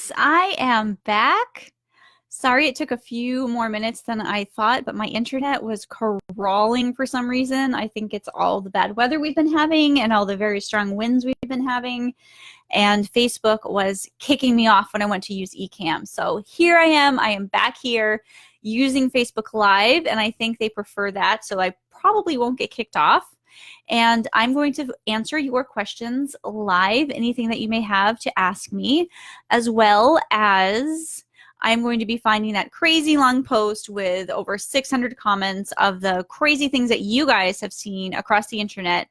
Yes, I am back. Sorry it took a few more minutes than I thought, but my internet was crawling for some reason. I think it's all the bad weather we've been having and all the very strong winds we've been having. And Facebook was kicking me off when I went to use Ecamm. So here I am back here using Facebook Live, and I think they prefer that, so I probably won't get kicked off. And I'm going to answer your questions live, anything that you may have to ask me, as well as I'm going to be finding that crazy long post with over 600 comments of the crazy things that you guys have seen across the internet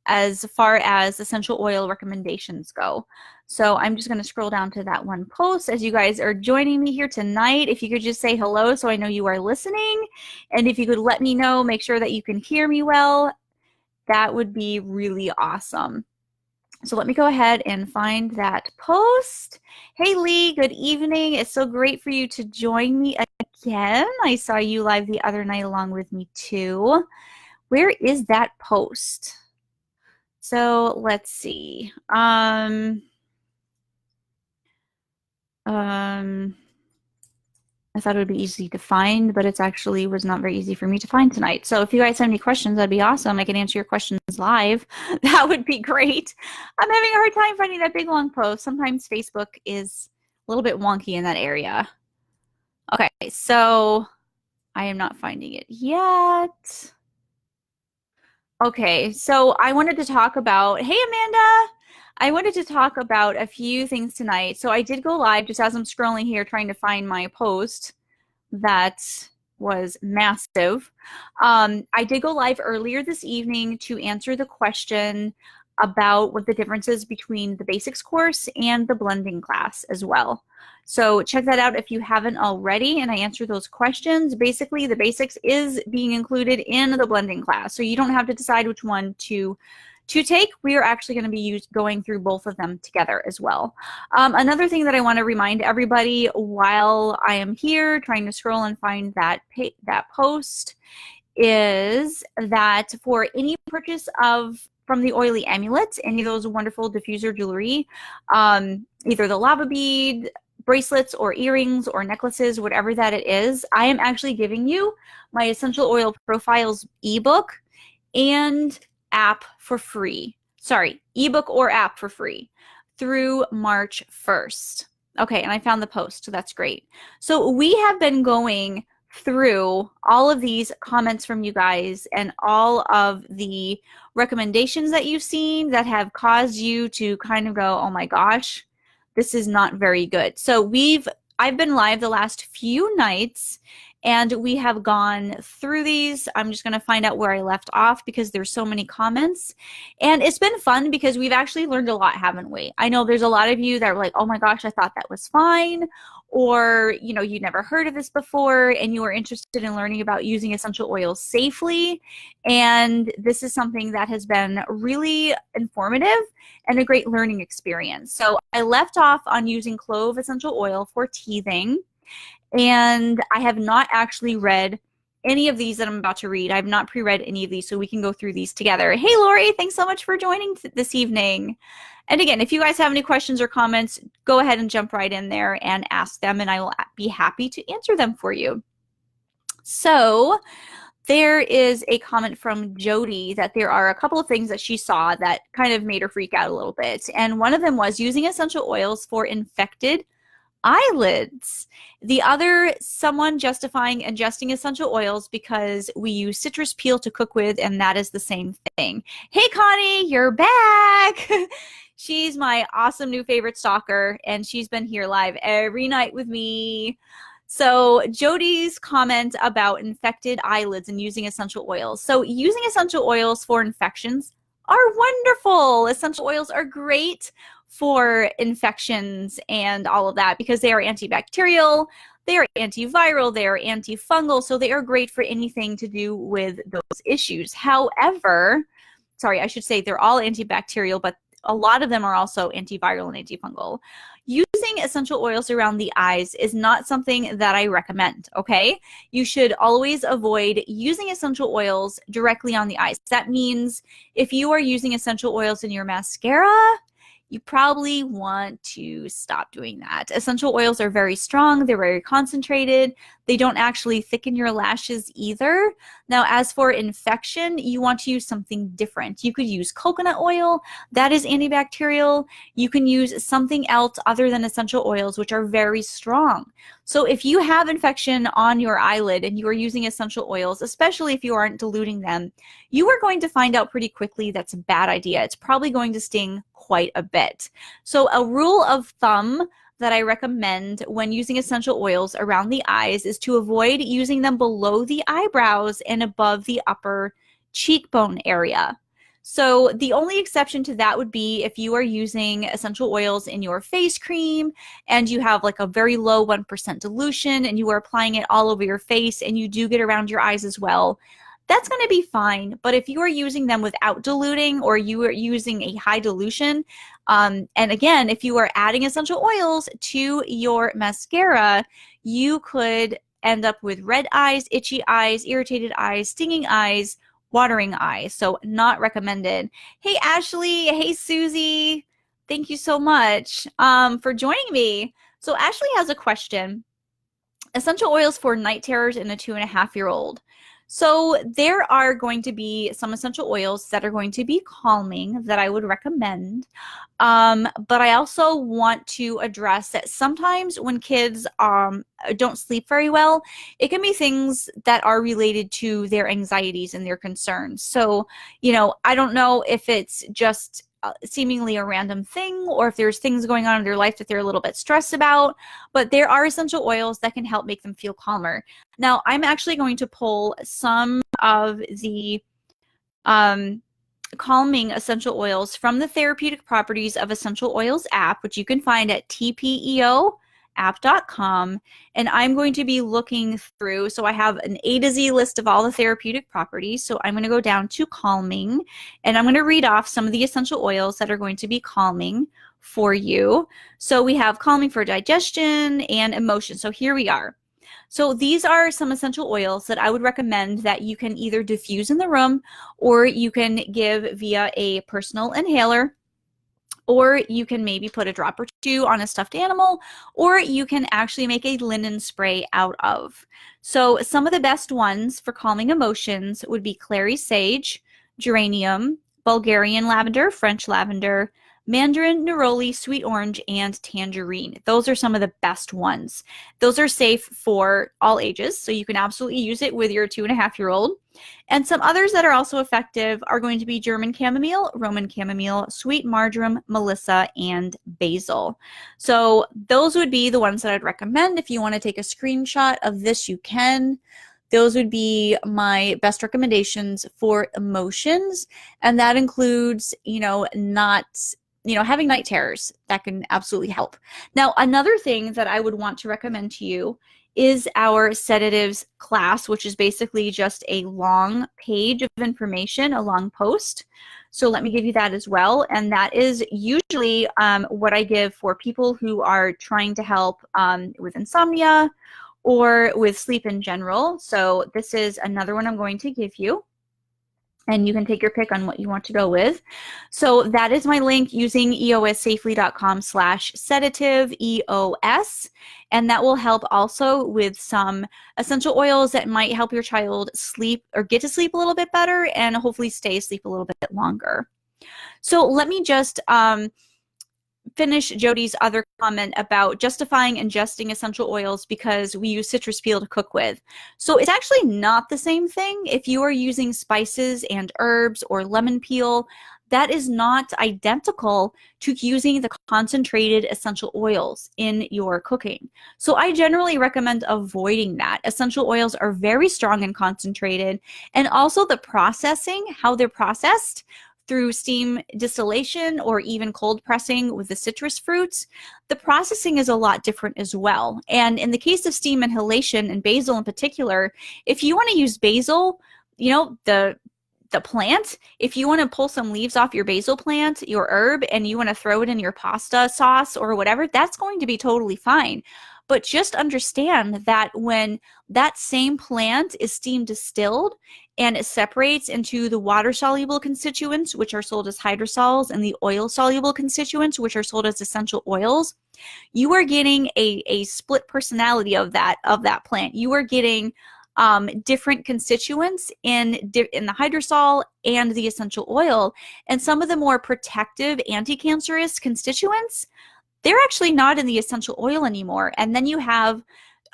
as far as essential oil recommendations go. So I'm just going to scroll down to that one post as you guys are joining me here tonight. If you could just say hello so I know you are listening, and if you could let me know, make sure that you can hear me well, that would be really awesome. So let me go ahead and find that post. Hey Lee, good evening. It's so great for you to join me again. I saw you live the other night along with me too. Where is that post? So let's see. I thought it would be easy to find, but it actually was not very easy for me to find tonight. So if you guys have any questions, that'd be awesome. I can answer your questions live. That would be great. I'm having a hard time finding that big long post. Sometimes Facebook is a little bit wonky in that area. Okay, so I am not finding it yet. Okay, so I wanted to talk about, hey Amanda, I wanted to talk about a few things tonight. So I did go live just as I'm scrolling here trying to find my post that was massive. I did go live earlier this evening to answer the question about what the difference is between the basics course and the blending class as well. So check that out if you haven't already, and I answer those questions. Basically, the basics is being included in the blending class, so you don't have to decide which one to take. We are actually going to be going through both of them together as well. Another thing that I want to remind everybody while I am here trying to scroll and find that post is that for any purchase from the Oily Amulets, any of those wonderful diffuser jewelry, either the lava bead, bracelets or earrings or necklaces, whatever that it is, I am actually giving you my Essential Oil Profiles ebook and app for free. Sorry, ebook or app for free through March 1st. Okay, and I found the post, so that's great. So we have been going through all of these comments from you guys and all of the recommendations that you've seen that have caused you to kind of go, oh my gosh, this is not very good. So I've been live the last few nights and we have gone through these. I'm just going to find out where I left off because there's so many comments. And it's been fun because we've actually learned a lot, haven't we? I know there's a lot of you that are like, oh my gosh, I thought that was fine. Or, you know, you never heard of this before and you are interested in learning about using essential oils safely. And this is something that has been really informative and a great learning experience. So I left off on using clove essential oil for teething. And I have not actually read any of these that I'm about to read. I have not pre-read any of these, so we can go through these together. Hey, Lori, thanks so much for joining this evening. And again, if you guys have any questions or comments, go ahead and jump right in there and ask them, and I will be happy to answer them for you. So there is a comment from Jody that there are a couple of things that she saw that kind of made her freak out a little bit. And one of them was using essential oils for infected eyelids. The other, someone justifying ingesting essential oils because we use citrus peel to cook with, and that is the same thing. Hey, Connie, you're back. She's my awesome new favorite stalker, and she's been here live every night with me. So Jody's comment about infected eyelids and using essential oils. So using essential oils for infections are wonderful. Essential oils are great for infections and all of that because they are antibacterial, they are antiviral, they are antifungal, so they are great for anything to do with those issues. However, sorry, I should say they're all antibacterial, but a lot of them are also antiviral and antifungal. Using essential oils around the eyes is not something that I recommend, okay? You should always avoid using essential oils directly on the eyes. That means if you are using essential oils in your mascara, you probably want to stop doing that. Essential oils are very strong. They're very concentrated. They don't actually thicken your lashes either. Now, as for infection, you want to use something different. You could use coconut oil. That is antibacterial. You can use something else other than essential oils, which are very strong. So if you have infection on your eyelid and you are using essential oils, especially if you aren't diluting them, you are going to find out pretty quickly that's a bad idea. It's probably going to sting quite a bit. So a rule of thumb that I recommend when using essential oils around the eyes is to avoid using them below the eyebrows and above the upper cheekbone area. So the only exception to that would be if you are using essential oils in your face cream and you have like a very low 1% dilution and you are applying it all over your face and you do get around your eyes as well. That's going to be fine. But if you are using them without diluting or you are using a high dilution, and again, if you are adding essential oils to your mascara, you could end up with red eyes, itchy eyes, irritated eyes, stinging eyes, watering eyes. So not recommended. Hey, Ashley. Hey, Susie. Thank you so much for joining me. So Ashley has a question. Essential oils for night terrors in a 2.5-year-old. So there are going to be some essential oils that are going to be calming that I would recommend. But I also want to address that sometimes when kids don't sleep very well, it can be things that are related to their anxieties and their concerns. So, you know, I don't know if it's just seemingly a random thing or if there's things going on in their life that they're a little bit stressed about, but there are essential oils that can help make them feel calmer. Now, I'm actually going to pull some of the calming essential oils from the Therapeutic Properties of Essential Oils app, which you can find at tpeoapp.com. And I'm going to be looking through, so I have an A to Z list of all the therapeutic properties. So I'm going to go down to calming, and I'm going to read off some of the essential oils that are going to be calming for you. So we have calming for digestion and emotion. So here we are. So these are some essential oils that I would recommend that you can either diffuse in the room or you can give via a personal inhaler, or you can maybe put a drop or two on a stuffed animal, or you can actually make a linen spray out of. So some of the best ones for calming emotions would be clary sage, geranium, Bulgarian lavender, French lavender, mandarin, neroli, sweet orange, and tangerine. Those are some of the best ones. Those are safe for all ages, so you can absolutely use it with your 2.5-year-old. And some others that are also effective are going to be German chamomile, Roman chamomile, sweet marjoram, melissa, and basil. So those would be the ones that I'd recommend. If you want to take a screenshot of this, you can. Those would be my best recommendations for emotions. And that includes, having night terrors. That can absolutely help. Now, another thing that I would want to recommend to you is our sedatives class, which is basically just a long page of information, a long post. So let me give you that as well. And that is usually what I give for people who are trying to help with insomnia or with sleep in general. So this is another one I'm going to give you, and you can take your pick on what you want to go with. So that is my link, using eossafely.com/sedative EOS. And that will help also with some essential oils that might help your child sleep or get to sleep a little bit better and hopefully stay asleep a little bit longer. So let me just finish Jody's other comment about justifying ingesting essential oils because we use citrus peel to cook with. So it's actually not the same thing. If you are using spices and herbs or lemon peel, that is not identical to using the concentrated essential oils in your cooking. So I generally recommend avoiding that. Essential oils are very strong and concentrated, and also the processing, how they're processed, through steam distillation or even cold pressing with the citrus fruits, the processing is a lot different as well. And in the case of steam inhalation and basil in particular, if you want to use basil, the plant, if you want to pull some leaves off your basil plant, your herb, and you want to throw it in your pasta sauce or whatever, that's going to be totally fine. But just understand that when that same plant is steam distilled, and it separates into the water-soluble constituents, which are sold as hydrosols, and the oil-soluble constituents, which are sold as essential oils, you are getting a split personality of that plant. You are getting different constituents in the hydrosol and the essential oil. And some of the more protective anti-cancerous constituents, they're actually not in the essential oil anymore. And then you have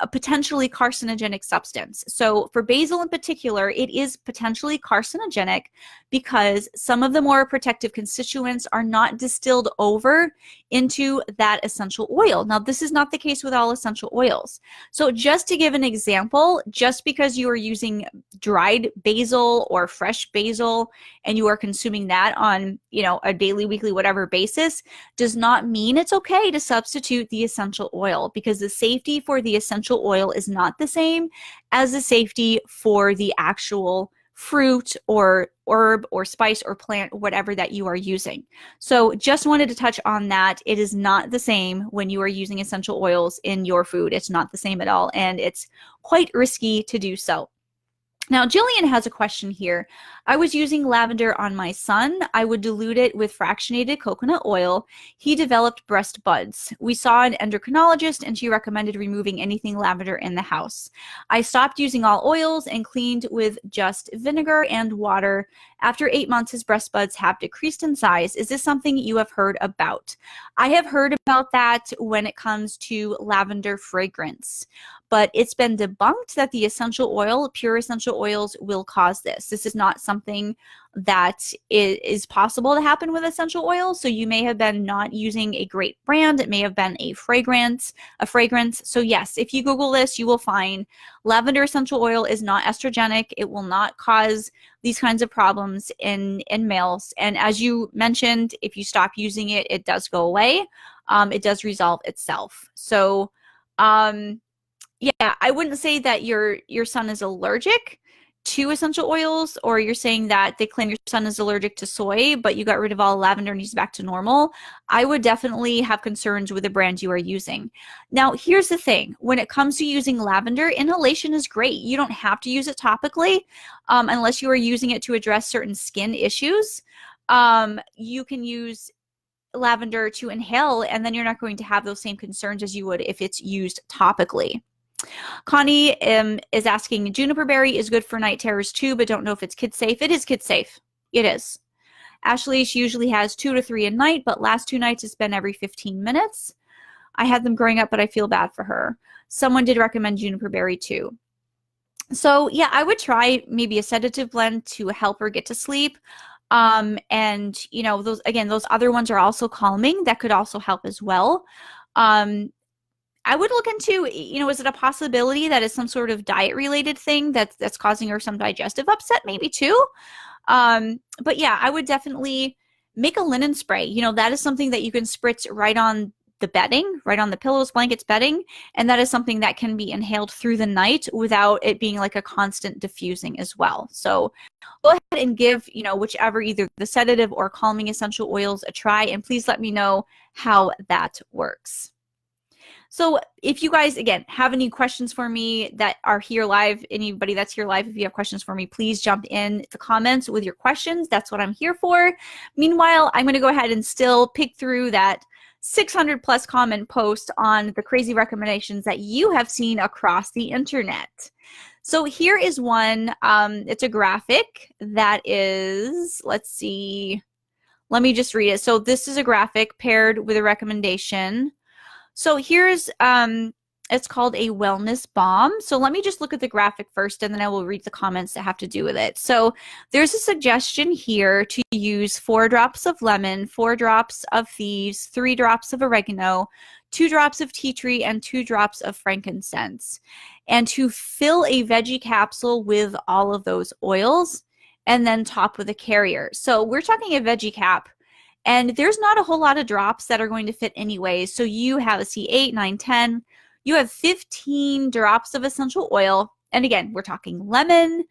a potentially carcinogenic substance. So for basil in particular, it is potentially carcinogenic because some of the more protective constituents are not distilled over into that essential oil. Now, this is not the case with all essential oils. So just to give an example, just because you are using dried basil or fresh basil and you are consuming that on, a daily, weekly, whatever basis, does not mean it's okay to substitute the essential oil, because the safety for the essential oil is not the same as the safety for the actual fruit or herb or spice or plant, whatever that you are using. So just wanted to touch on that. It is not the same when you are using essential oils in your food. It's not the same at all, and it's quite risky to do so. Now, Jillian has a question here. I was using lavender on my son. I would dilute it with fractionated coconut oil. He developed breast buds. We saw an endocrinologist and she recommended removing anything lavender in the house. I stopped using all oils and cleaned with just vinegar and water. After 8 months, his breast buds have decreased in size. Is this something you have heard about? I have heard about that when it comes to lavender fragrance, but it's been debunked that the essential oil, pure essential oils, will cause this. This is not something that is possible to happen with essential oils. So you may have been not using a great brand. It may have been a fragrance. So yes, if you Google this, you will find lavender essential oil is not estrogenic. It will not cause these kinds of problems in males. And as you mentioned, if you stop using it, it does go away. It does resolve itself. So, yeah, I wouldn't say that your son is allergic to essential oils, or you're saying that they claim your son is allergic to soy, but you got rid of all lavender and he's back to normal. I would definitely have concerns with the brand you are using. Now, here's the thing. When it comes to using lavender, inhalation is great. You don't have to use it topically unless you are using it to address certain skin issues. You can use lavender to inhale, and then you're not going to have those same concerns as you would if it's used topically. Connie is asking, juniper berry is good for night terrors too, but don't know if it's kid safe. It is kid safe. It is. Ashley, she usually has 2 to 3 a night, but last 2 nights it's been every 15 minutes. I had them growing up, but I feel bad for her. Someone did recommend juniper berry too. So yeah, I would try maybe a sedative blend to help her get to sleep. And those other ones are also calming. That could also help as well. I would look into, is it a possibility that it's some sort of diet related thing that's causing her some digestive upset, maybe too. But yeah, I would definitely make a linen spray. That is something that you can spritz right on the bedding, right on the pillows, blankets, bedding. And that is something that can be inhaled through the night without it being like a constant diffusing as well. So go ahead and give, whichever, either the sedative or calming essential oils a try. And please let me know how that works. So if you guys, again, have any questions for me that are here live, anybody that's here live, if you have questions for me, please jump in the comments with your questions. That's what I'm here for. Meanwhile, I'm going to go ahead and still pick through that 600 plus comment post on the crazy recommendations that you have seen across the internet. So here is one. It's a graphic that is, let's see, let me just read it. So this is a graphic paired with a recommendation. So here's, it's called a wellness bomb. So let me just look at the graphic first, and then I will read the comments that have to do with it. So there's a suggestion here to use 4 drops of lemon, 4 drops of Thieves, 3 drops of oregano, 2 drops of tea tree, and 2 drops of frankincense. And to fill a veggie capsule with all of those oils, and then top with a carrier. So we're talking a veggie cap. And there's not a whole lot of drops that are going to fit anyway. So you have a C8, 9, 10. You have 15 drops of essential oil. And again, we're talking lemon,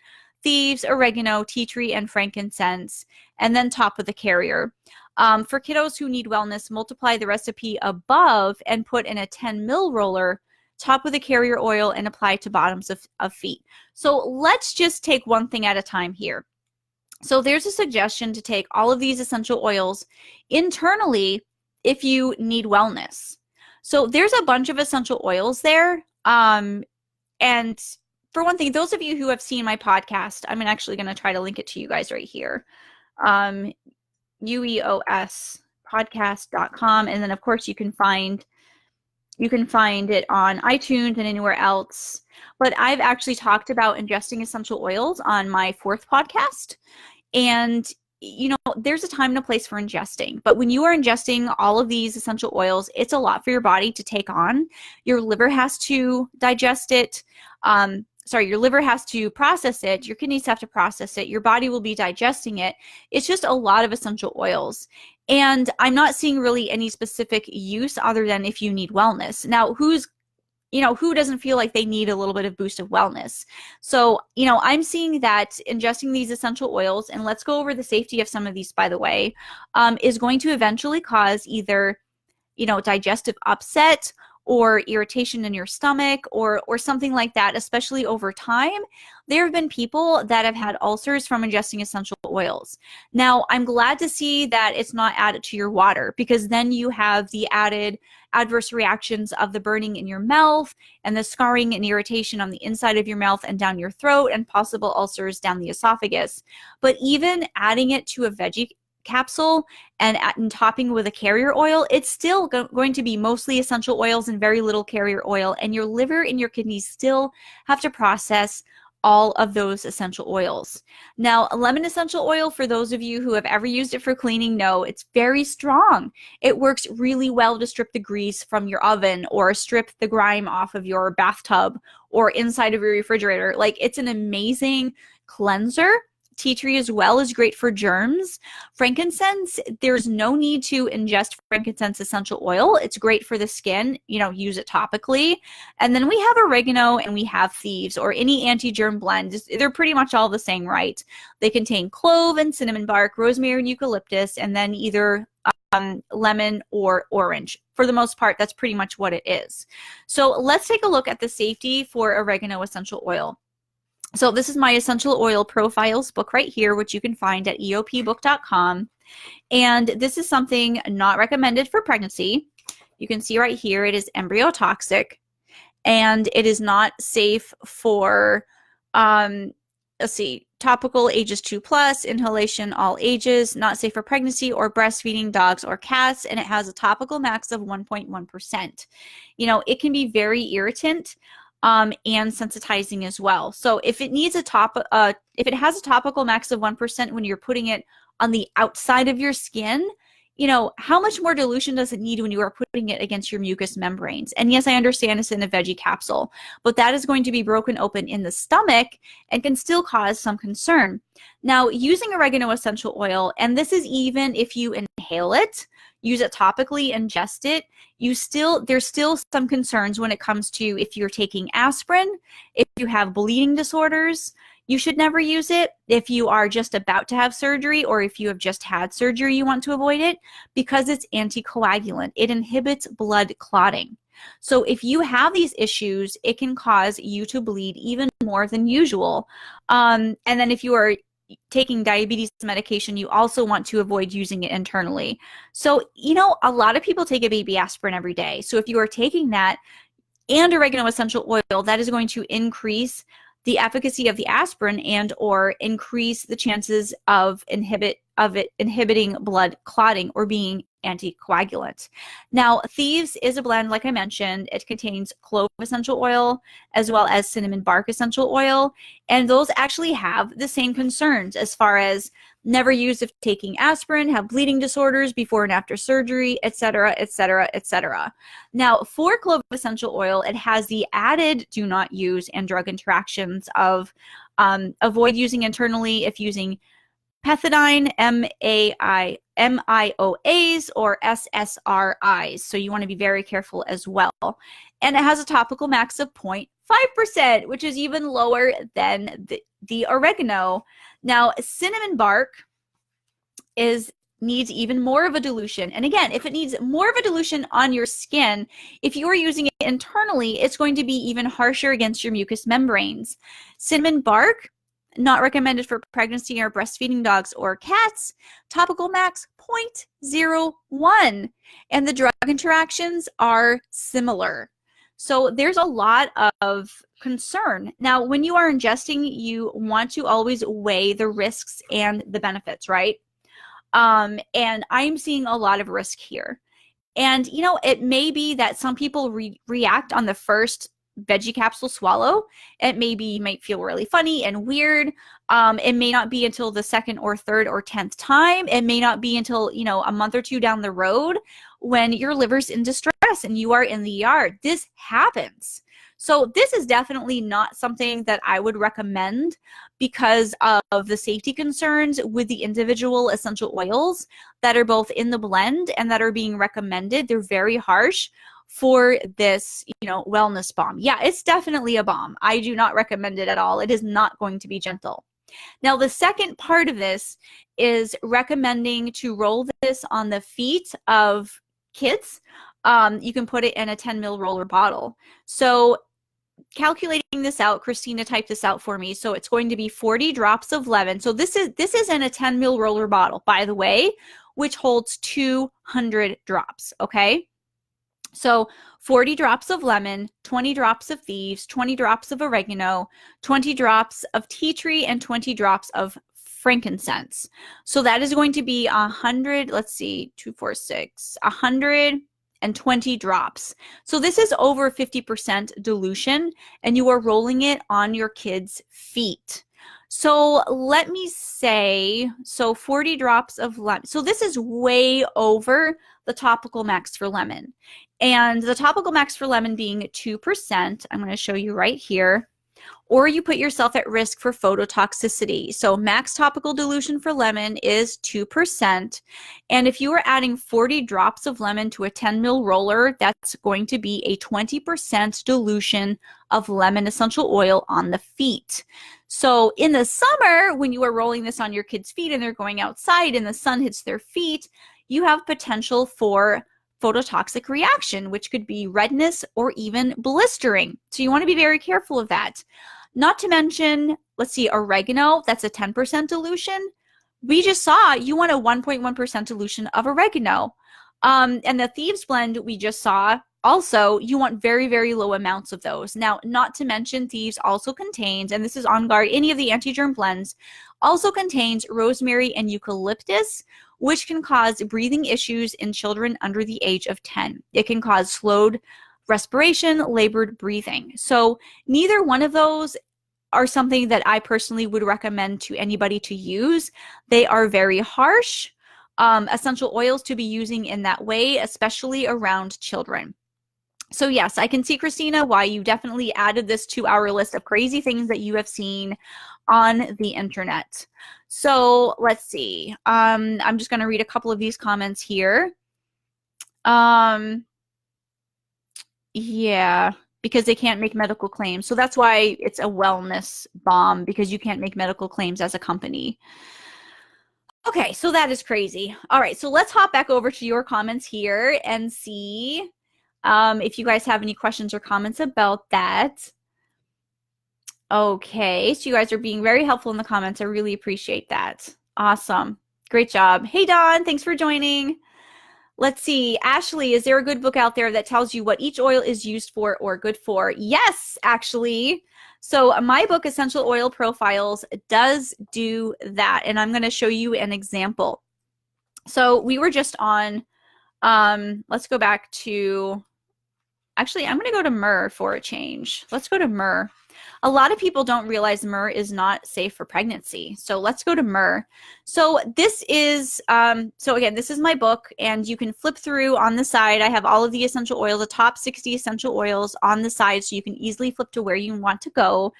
Thieves, oregano, tea tree, and frankincense. And then top with a carrier. For kiddos who need wellness, multiply the recipe above and put in a 10 ml roller top with a carrier oil, and apply to bottoms of feet. So let's just take one thing at a time here. So there's a suggestion to take all of these essential oils internally if you need wellness. So there's a bunch of essential oils there. And for one thing, those of you who have seen my podcast, I'm actually going to try to link it to you guys right here. ueospodcast.com. And then of course you can find it on iTunes and anywhere else. But I've actually talked about ingesting essential oils on my 4th podcast. And, you know, there's a time and a place for ingesting. But when you are ingesting all of these essential oils, it's a lot for your body to take on. Your liver has to digest it. Your liver has to process it. Your kidneys have to process it. Your body will be digesting it. It's just a lot of essential oils. And I'm not seeing really any specific use other than if you need wellness. Now, who doesn't feel like they need a little bit of boost of wellness? So, I'm seeing that ingesting these essential oils, and let's go over the safety of some of these, by the way, is going to eventually cause either, digestive upset or irritation in your stomach or something like that, especially over time. There have been people that have had ulcers from ingesting essential oils. Now, I'm glad to see that it's not added to your water, because then you have the added adverse reactions of the burning in your mouth and the scarring and irritation on the inside of your mouth and down your throat, and possible ulcers down the esophagus. But even adding it to a veggie capsule and topping with a carrier oil, it's still going to be mostly essential oils and very little carrier oil, and your liver and your kidneys still have to process all of those essential oils. Now, lemon essential oil, for those of you who have ever used it for cleaning, know it's very strong. It works really well to strip the grease from your oven or strip the grime off of your bathtub or inside of your refrigerator. Like, it's an amazing cleanser. Tea tree as well is great for germs. Frankincense, there's no need to ingest frankincense essential oil. It's great for the skin, use it topically. And then we have oregano and we have Thieves, or any anti-germ blend. They're pretty much all the same, right? They contain clove and cinnamon bark, rosemary and eucalyptus, and then either lemon or orange. For the most part, that's pretty much what it is. So let's take a look at the safety for oregano essential oil. So this is my essential oil profiles book right here, which you can find at eopbook.com. And this is something not recommended for pregnancy. You can see right here, it is embryotoxic, and it is not safe for, topical ages 2+, inhalation all ages, not safe for pregnancy or breastfeeding dogs or cats, and it has a topical max of 1.1%. It can be very irritant. And sensitizing as well. So if it has a topical max of 1% when you're putting it on the outside of your skin, how much more dilution does it need when you are putting it against your mucous membranes? And yes, I understand it's in a veggie capsule, but that is going to be broken open in the stomach and can still cause some concern. Now, using oregano essential oil, and this is even if you inhale it, use it topically, ingest it, there's still some concerns when it comes to if you're taking aspirin, if you have bleeding disorders, you should never use it. If you are just about to have surgery, or if you have just had surgery, you want to avoid it, because it's anticoagulant. It inhibits blood clotting. So if you have these issues, it can cause you to bleed even more than usual. And then if you are taking diabetes medication, you also want to avoid using it internally. So, a lot of people take a baby aspirin every day. So if you are taking that and oregano essential oil, that is going to increase the efficacy of the aspirin and or increase the chances of inhibiting blood clotting or being anticoagulant. Now, Thieves is a blend, like I mentioned. It contains clove essential oil as well as cinnamon bark essential oil, and those actually have the same concerns as far as never use if taking aspirin, have bleeding disorders before and after surgery, etc., etc., etc. Now, for clove essential oil, it has the added do not use and drug interactions of avoid using internally if using pethidine, MIOAs, or SSRIs. So you want to be very careful as well. And it has a topical max of 0.5%, which is even lower than the oregano. Now, cinnamon bark is needs even more of a dilution. And again, if it needs more of a dilution on your skin, if you are using it internally, it's going to be even harsher against your mucous membranes. Cinnamon bark, not recommended for pregnancy or breastfeeding dogs or cats. Topical max 0.01. And the drug interactions are similar. So there's a lot of concern. Now, when you are ingesting, you want to always weigh the risks and the benefits, right? And I'm seeing a lot of risk here. And, you know, it may be that some people react on the first veggie capsule swallow. It might feel really funny and weird. It may not be until the second or third or 10th time. It may not be until, you know, a month or two down the road when your liver's in distress and you are in the ER. This happens. So this is definitely not something that I would recommend because of the safety concerns with the individual essential oils that are both in the blend and that are being recommended. They're very harsh for this, you know, wellness balm. Yeah, it's definitely a balm. I do not recommend it at all. It is not going to be gentle. Now, the second part of this is recommending to roll this on the feet of kids. You can put it in a 10 ml roller bottle. So calculating this out, Christina typed this out for me. So it's going to be 40 drops of lemon. So this is in a 10 ml roller bottle, by the way, which holds 200 drops. Okay. So 40 drops of lemon, 20 drops of Thieves, 20 drops of oregano, 20 drops of tea tree, and 20 drops of frankincense. So that is going to be 100, let's see, 2, 4, 6, 120 drops. So this is over 50% dilution, and you are rolling it on your kids' feet. So let me say, so 40 drops of lemon. So this is way over the topical max for lemon. And the topical max for lemon being 2%, I'm going to show you right here. Or you put yourself at risk for phototoxicity. So max topical dilution for lemon is 2%. And if you are adding 40 drops of lemon to a 10 ml roller, that's going to be a 20% dilution of lemon essential oil on the feet. So in the summer, when you are rolling this on your kids' feet and they're going outside and the sun hits their feet, you have potential for phototoxic reaction, which could be redness or even blistering. So you want to be very careful of that. Not to mention, let's see, oregano, that's a 10% dilution. We just saw you want a 1.1% dilution of oregano. And the Thieves blend we just saw, also, you want very, very low amounts of those. Now, not to mention Thieves also contains, and this is On Guard, any of the anti-germ blends, also contains rosemary and eucalyptus, which can cause breathing issues in children under the age of 10. It can cause slowed respiration, labored breathing. So neither one of those are something that I personally would recommend to anybody to use. They are very harsh essential oils to be using in that way, especially around children. So yes, I can see, Christina, why you definitely added this to our list of crazy things that you have seen on the internet. So let's see. I'm just going to read a couple of these comments here. Yeah, because they can't make medical claims. So that's why it's a wellness balm, because you can't make medical claims as a company. Okay, so that is crazy. All right, so let's hop back over to your comments here and see if you guys have any questions or comments about that. Okay, so you guys are being very helpful in the comments. I really appreciate that. Awesome. Great job. Hey, Dawn, thanks for joining. Let's see. Ashley, is there a good book out there that tells you what each oil is used for or good for? Yes, actually. So my book, Essential Oil Profiles, does do that. And I'm going to show you an example. So we were just on, let's go back to, actually, I'm going to go to myrrh for a change. Let's go to myrrh. A lot of people don't realize myrrh is not safe for pregnancy. So let's go to myrrh. So this is, so again, this is my book, and you can flip through on the side. I have all of the essential oils, the top 60 essential oils on the side, so you can easily flip to where you want to go.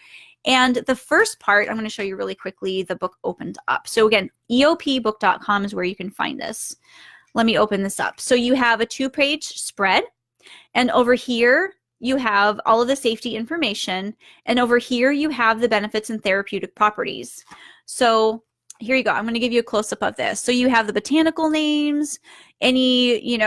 And the first part, I'm going to show you really quickly, the book opened up. So again, eopbook.com is where you can find this. Let me open this up. So you have a 2-page spread, and over here, you have all of the safety information, and over here you have the benefits and therapeutic properties. So here you go. I'm going to give you a close-up of this. So you have the botanical names, any,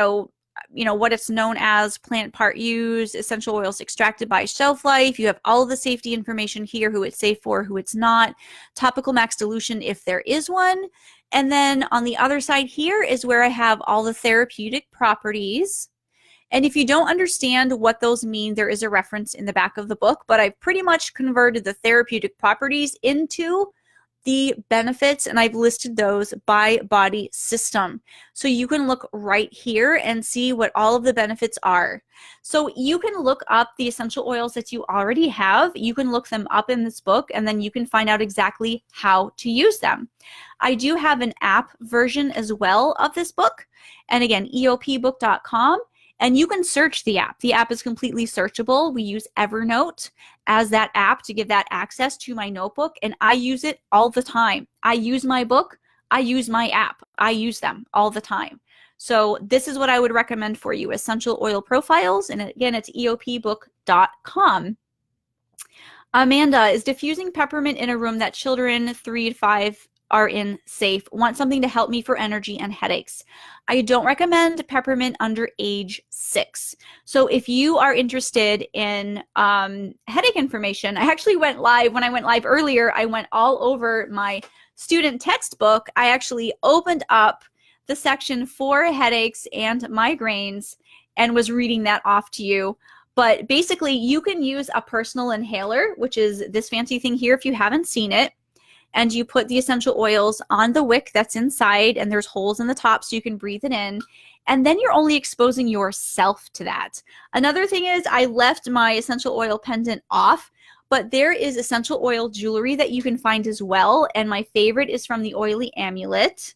what it's known as, plant part used, essential oils extracted by shelf life. You have all of the safety information here, who it's safe for, who it's not, topical max dilution if there is one. And then on the other side here is where I have all the therapeutic properties. And if you don't understand what those mean, there is a reference in the back of the book, but I've pretty much converted the therapeutic properties into the benefits, and I've listed those by body system. So you can look right here and see what all of the benefits are. So you can look up the essential oils that you already have. You can look them up in this book, and then you can find out exactly how to use them. I do have an app version as well of this book. And again, eopbook.com. And you can search the app. The app is completely searchable. We use Evernote as that app to give that access to my notebook, and I use it all the time. I use my book. I use my app. I use them all the time. So this is what I would recommend for you, essential oil profiles. And again, it's eopbook.com. Amanda, is diffusing peppermint in a room that children 3 to 5 are in safe? Want something to help me for energy and headaches. I don't recommend peppermint under age 6. So if you are interested in headache information, I actually went live. When I went live earlier, I went all over my student textbook. I actually opened up the section for headaches and migraines and was reading that off to you. But basically, you can use a personal inhaler, which is this fancy thing here if you haven't seen it. And you put the essential oils on the wick that's inside, and there's holes in the top so you can breathe it in. And then you're only exposing yourself to that. Another thing is I left my essential oil pendant off, but there is essential oil jewelry that you can find as well. And my favorite is from the Oily Amulet.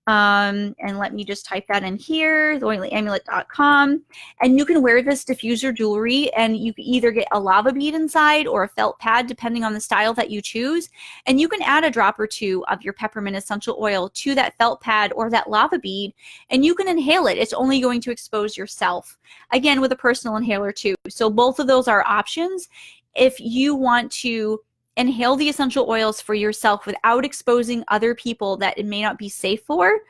And let me just type that in here, theoilyamulet.com. And you can wear this diffuser jewelry, and you can either get a lava bead inside or a felt pad, depending on the style that you choose. And you can add a drop or two of your peppermint essential oil to that felt pad or that lava bead, and you can inhale it. It's only going to expose yourself. Again, with a personal inhaler too. So both of those are options if you want to inhale the essential oils for yourself without exposing other people that it may not be safe for.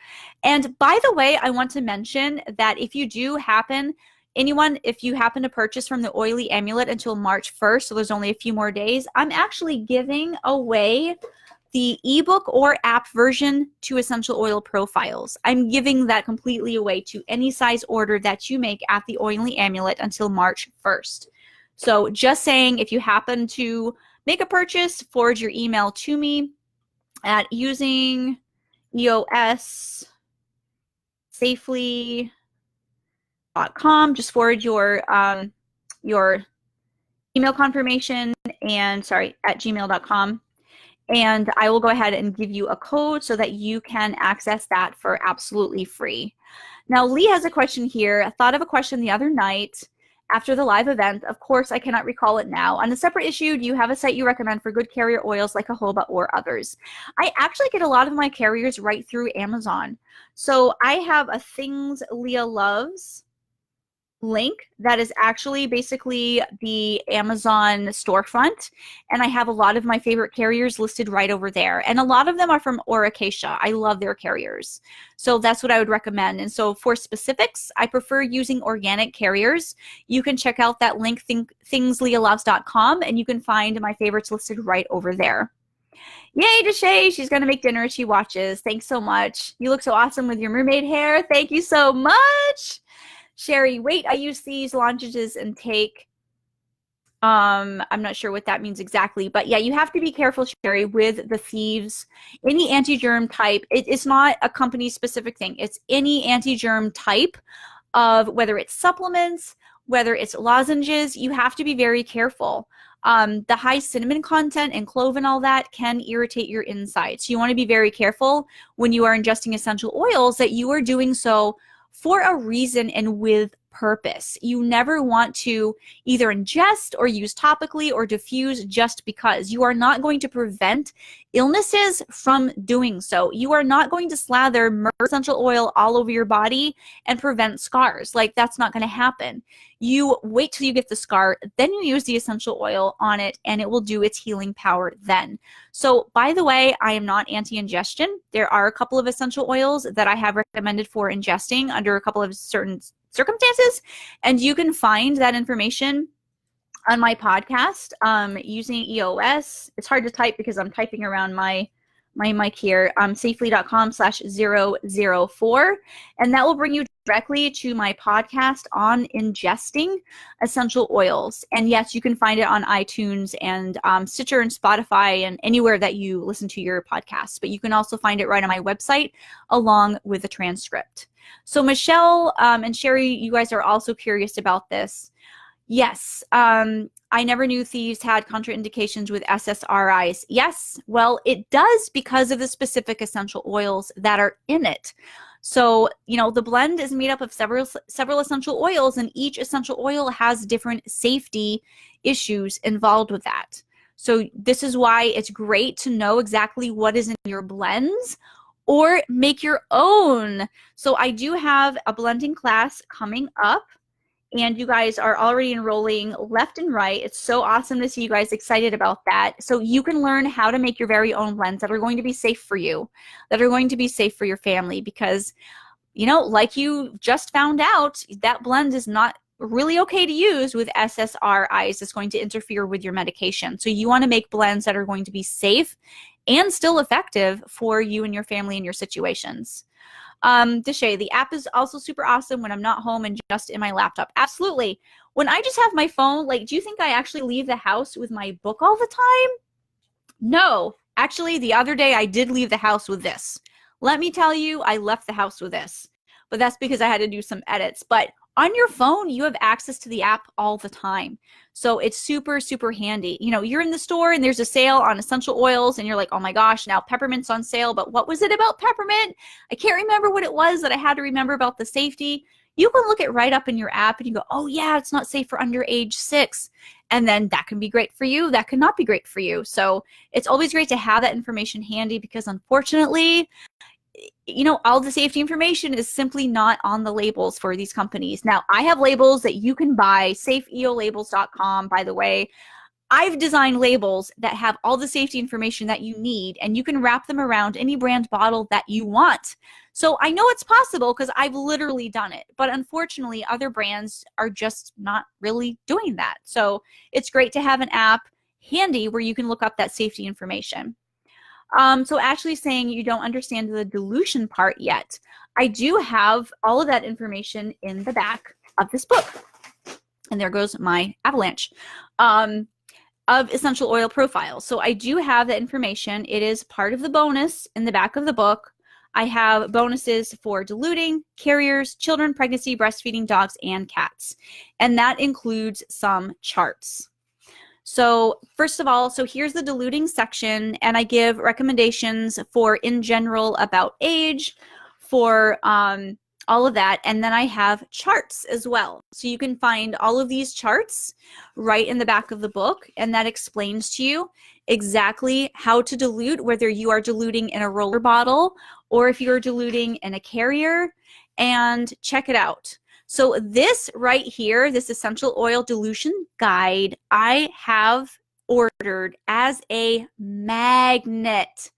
And by the way, I want to mention that if you do happen, if you happen to purchase from the Oily Amulet until March 1st, so there's only a few more days, I'm actually giving away the ebook or app version to essential oil profiles. I'm giving that completely away to any size order that you make at the Oily Amulet until March 1st. So just saying, if you happen to make a purchase, forward your email to me at usingeosafely.com. Just forward your email confirmation and at gmail.com. And I will go ahead and give you a code so that you can access that for absolutely free. Now, Lee has a question here. I thought of a question the other night after the live event. Of course, I cannot recall it now. On a separate issue, do you have a site you recommend for good carrier oils like jojoba or others? I actually get a lot of my carriers right through Amazon. So I have a Things Leah Loves link that is actually basically the Amazon storefront, and I have a lot of my favorite carriers listed right over there, and a lot of them are from Oracacia. I love their carriers, so that's what I would recommend. And so for specifics, I prefer using organic carriers. You can check out that link, thingsleahloves.com, and you can find my favorites listed right over there. Yay, Deshay! She's gonna make dinner as she watches. Thanks so much. You look so awesome with your mermaid hair. Thank you so much. Sherry, wait, I use these lozenges and take, I'm not sure what that means exactly, but yeah, you have to be careful, Sherry, with the Thieves. Any anti-germ type, it's not a company specific thing. It's any anti-germ type of whether it's supplements, whether it's lozenges, you have to be very careful. The high cinnamon content and clove and all that can irritate your insides. So you want to be very careful when you are ingesting essential oils that you are doing so for a reason and with purpose. You never want to either ingest or use topically or diffuse just because. You are not going to prevent illnesses from doing so. You are not going to slather myrrh essential oil all over your body and prevent scars. Like, that's not going to happen. You wait till you get the scar, then you use the essential oil on it, and it will do its healing power then. So, by the way, I am not anti-ingestion. There are a couple of essential oils that I have recommended for ingesting under a couple of certain circumstances, and you can find that information on my podcast using EOS. It's hard to type because I'm typing around my mic here, safely.com/004, and that will bring you directly to my podcast on ingesting essential oils. And yes, you can find it on iTunes and Stitcher and Spotify and anywhere that you listen to your podcasts, but you can also find it right on my website along with the transcript. So Michelle and Sherry, you guys are also curious about this. Yes, I never knew Thieves had contraindications with SSRIs. Yes, well, it does because of the specific essential oils that are in it. So, you know, the blend is made up of several essential oils, and each essential oil has different safety issues involved with that. So this is why it's great to know exactly what is in your blends or make your own. So I do have a blending class coming up, and you guys are already enrolling left and right. It's so awesome to see you guys excited about that. So you can learn how to make your very own blends that are going to be safe for you, that are going to be safe for your family, because, you know, like you just found out, that blend is not really okay to use with SSRIs. It's going to interfere with your medication. So you want to make blends that are going to be safe and still effective for you and your family and your situations. Deshay, the app is also super awesome when I'm not home and just in my laptop. Absolutely. When I just have my phone, like, do you think I actually leave the house with my book all the time? No. Actually, the other day I did leave the house with this. Let me tell you, I left the house with this. But that's because I had to do some edits. But on your phone, you have access to the app all the time. So it's super, super handy. You know, you're in the store and there's a sale on essential oils and you're like, oh my gosh, now Peppermint's on sale. But what was it about Peppermint? I can't remember what it was that I had to remember about the safety. You can look it right up in your app and you go, oh yeah, it's not safe for under age 6. And then that can be great for you. That could not be great for you. So it's always great to have that information handy, because unfortunately, you know, all the safety information is simply not on the labels for these companies. Now, I have labels that you can buy, safeeolabels.com, by the way. I've designed labels that have all the safety information that you need, and you can wrap them around any brand bottle that you want. So I know it's possible because I've literally done it, but unfortunately, other brands are just not really doing that. So it's great to have an app handy where you can look up that safety information. So Ashley's saying you don't understand the dilution part yet. I do have all of that information in the back of this book. And there goes my avalanche of essential oil profiles. So I do have that information. It is part of the bonus in the back of the book. I have bonuses for diluting, carriers, children, pregnancy, breastfeeding, dogs, and cats. And that includes some charts. So first of all, so here's the diluting section, and I give recommendations for in general about age, for all of that. And then I have charts as well. So you can find all of these charts right in the back of the book, and that explains to you exactly how to dilute, whether you are diluting in a roller bottle or if you're diluting in a carrier, and check it out. So this right here, this essential oil dilution guide, I have ordered as a magnet.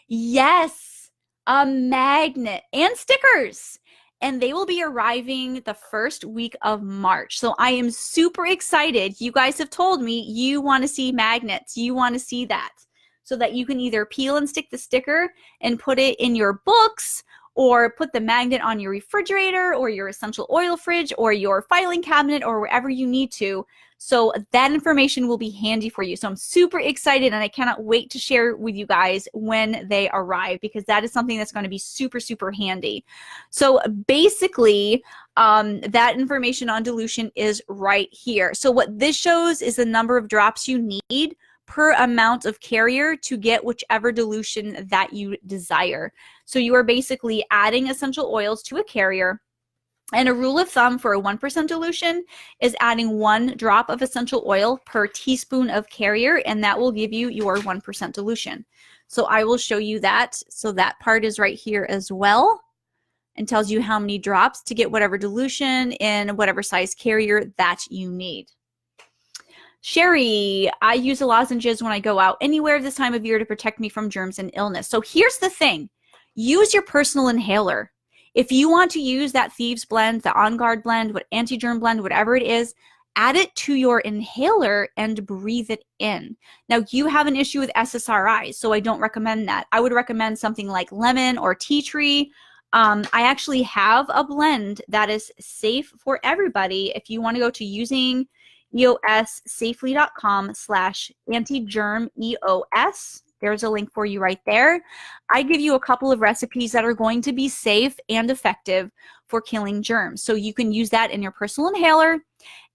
Yes, a magnet and stickers. And they will be arriving the first week of March. So I am super excited. You guys have told me you want to see magnets. You want to see that, so that you can either peel and stick the sticker and put it in your books, or put the magnet on your refrigerator or your essential oil fridge or your filing cabinet or wherever you need to. So that information will be handy for you. So I'm super excited, and I cannot wait to share with you guys when they arrive, because that is something that's going to be super, super handy. So basically, that information on dilution is right here. So what this shows is the number of drops you need per amount of carrier to get whichever dilution that you desire. So you are basically adding essential oils to a carrier, And a rule of thumb for a 1% dilution is adding 1 drop of essential oil per teaspoon of carrier, and that will give you your 1% dilution. So I will show you that. So that part is right here as well, and tells you how many drops to get whatever dilution in whatever size carrier that you need. Sherry, I use the lozenges when I go out anywhere this time of year to protect me from germs and illness. So here's the thing. Use your personal inhaler. If you want to use that Thieves blend, the On Guard blend, what anti-germ blend, whatever it is, add it to your inhaler and breathe it in. Now, you have an issue with SSRIs, so I don't recommend that. I would recommend something like lemon or tea tree. I actually have a blend that is safe for everybody. If you want to go to usengsafely.com/antigerm-EOS, there's a link for you right there. I give you a couple of recipes that are going to be safe and effective for killing germs. So you can use that in your personal inhaler.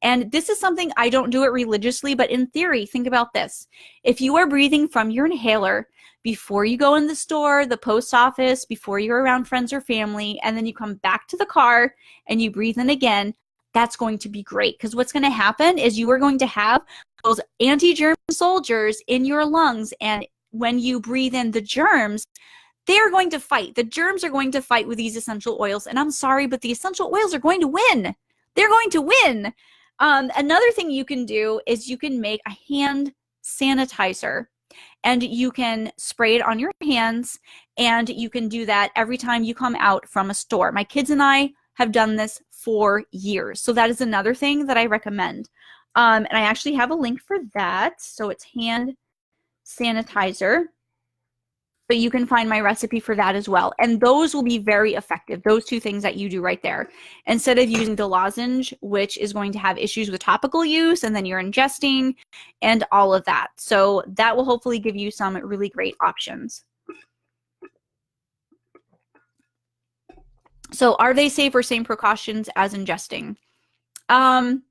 And this is something, I don't do it religiously, but in theory, think about this. If you are breathing from your inhaler before you go in the store, the post office, before you're around friends or family, and then you come back to the car and you breathe in again, that's going to be great, because what's going to happen is you are going to have those anti-germ soldiers in your lungs, and when you breathe in the germs, they are going to fight. The germs are going to fight with these essential oils, and I'm sorry, but the essential oils are going to win. They're going to win. Another thing you can do is you can make a hand sanitizer, and you can spray it on your hands, and you can do that every time you come out from a store. My kids and I have done this for years. So that is another thing that I recommend. And I actually have a link for that. So it's hand sanitizer. But you can find my recipe for that as well. And those will be very effective, those two things that you do right there. Instead of using the lozenge, which is going to have issues with topical use, and then you're ingesting and all of that. So that will hopefully give you some really great options. So are they safe or same precautions as ingesting? I'm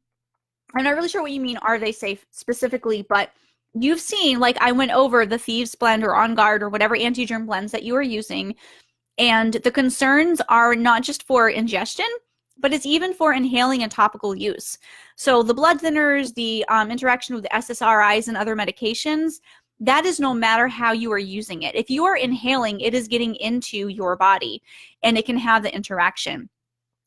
not really sure what you mean, are they safe specifically, but you've seen, like I went over the Thieves blend or On Guard or whatever anti-germ blends that you are using, and the concerns are not just for ingestion, but it's even for inhaling and topical use. So the blood thinners, the interaction with the SSRIs and other medications, that is no matter how you are using it. If you are inhaling, it is getting into your body and it can have the interaction.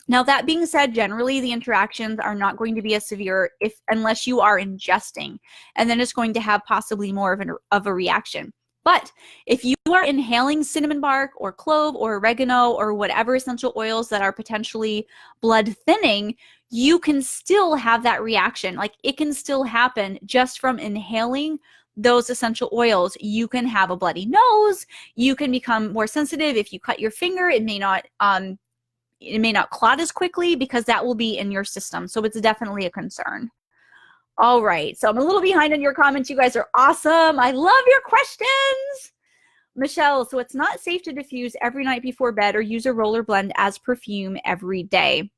Now, that being said, generally the interactions are not going to be as severe unless you are ingesting, and then it's going to have possibly more of a reaction. But if you are inhaling cinnamon bark or clove or oregano or whatever essential oils that are potentially blood thinning, you can still have that reaction. Like, it can still happen just from inhaling those essential oils. You can have a bloody nose. You can become more sensitive. If you cut your finger, it may not clot as quickly because that will be in your system. So it's definitely a concern. All right. So I'm a little behind on your comments. You guys are awesome. I love your questions. Michelle, so it's not safe to diffuse every night before bed or use a roller blend as perfume every day.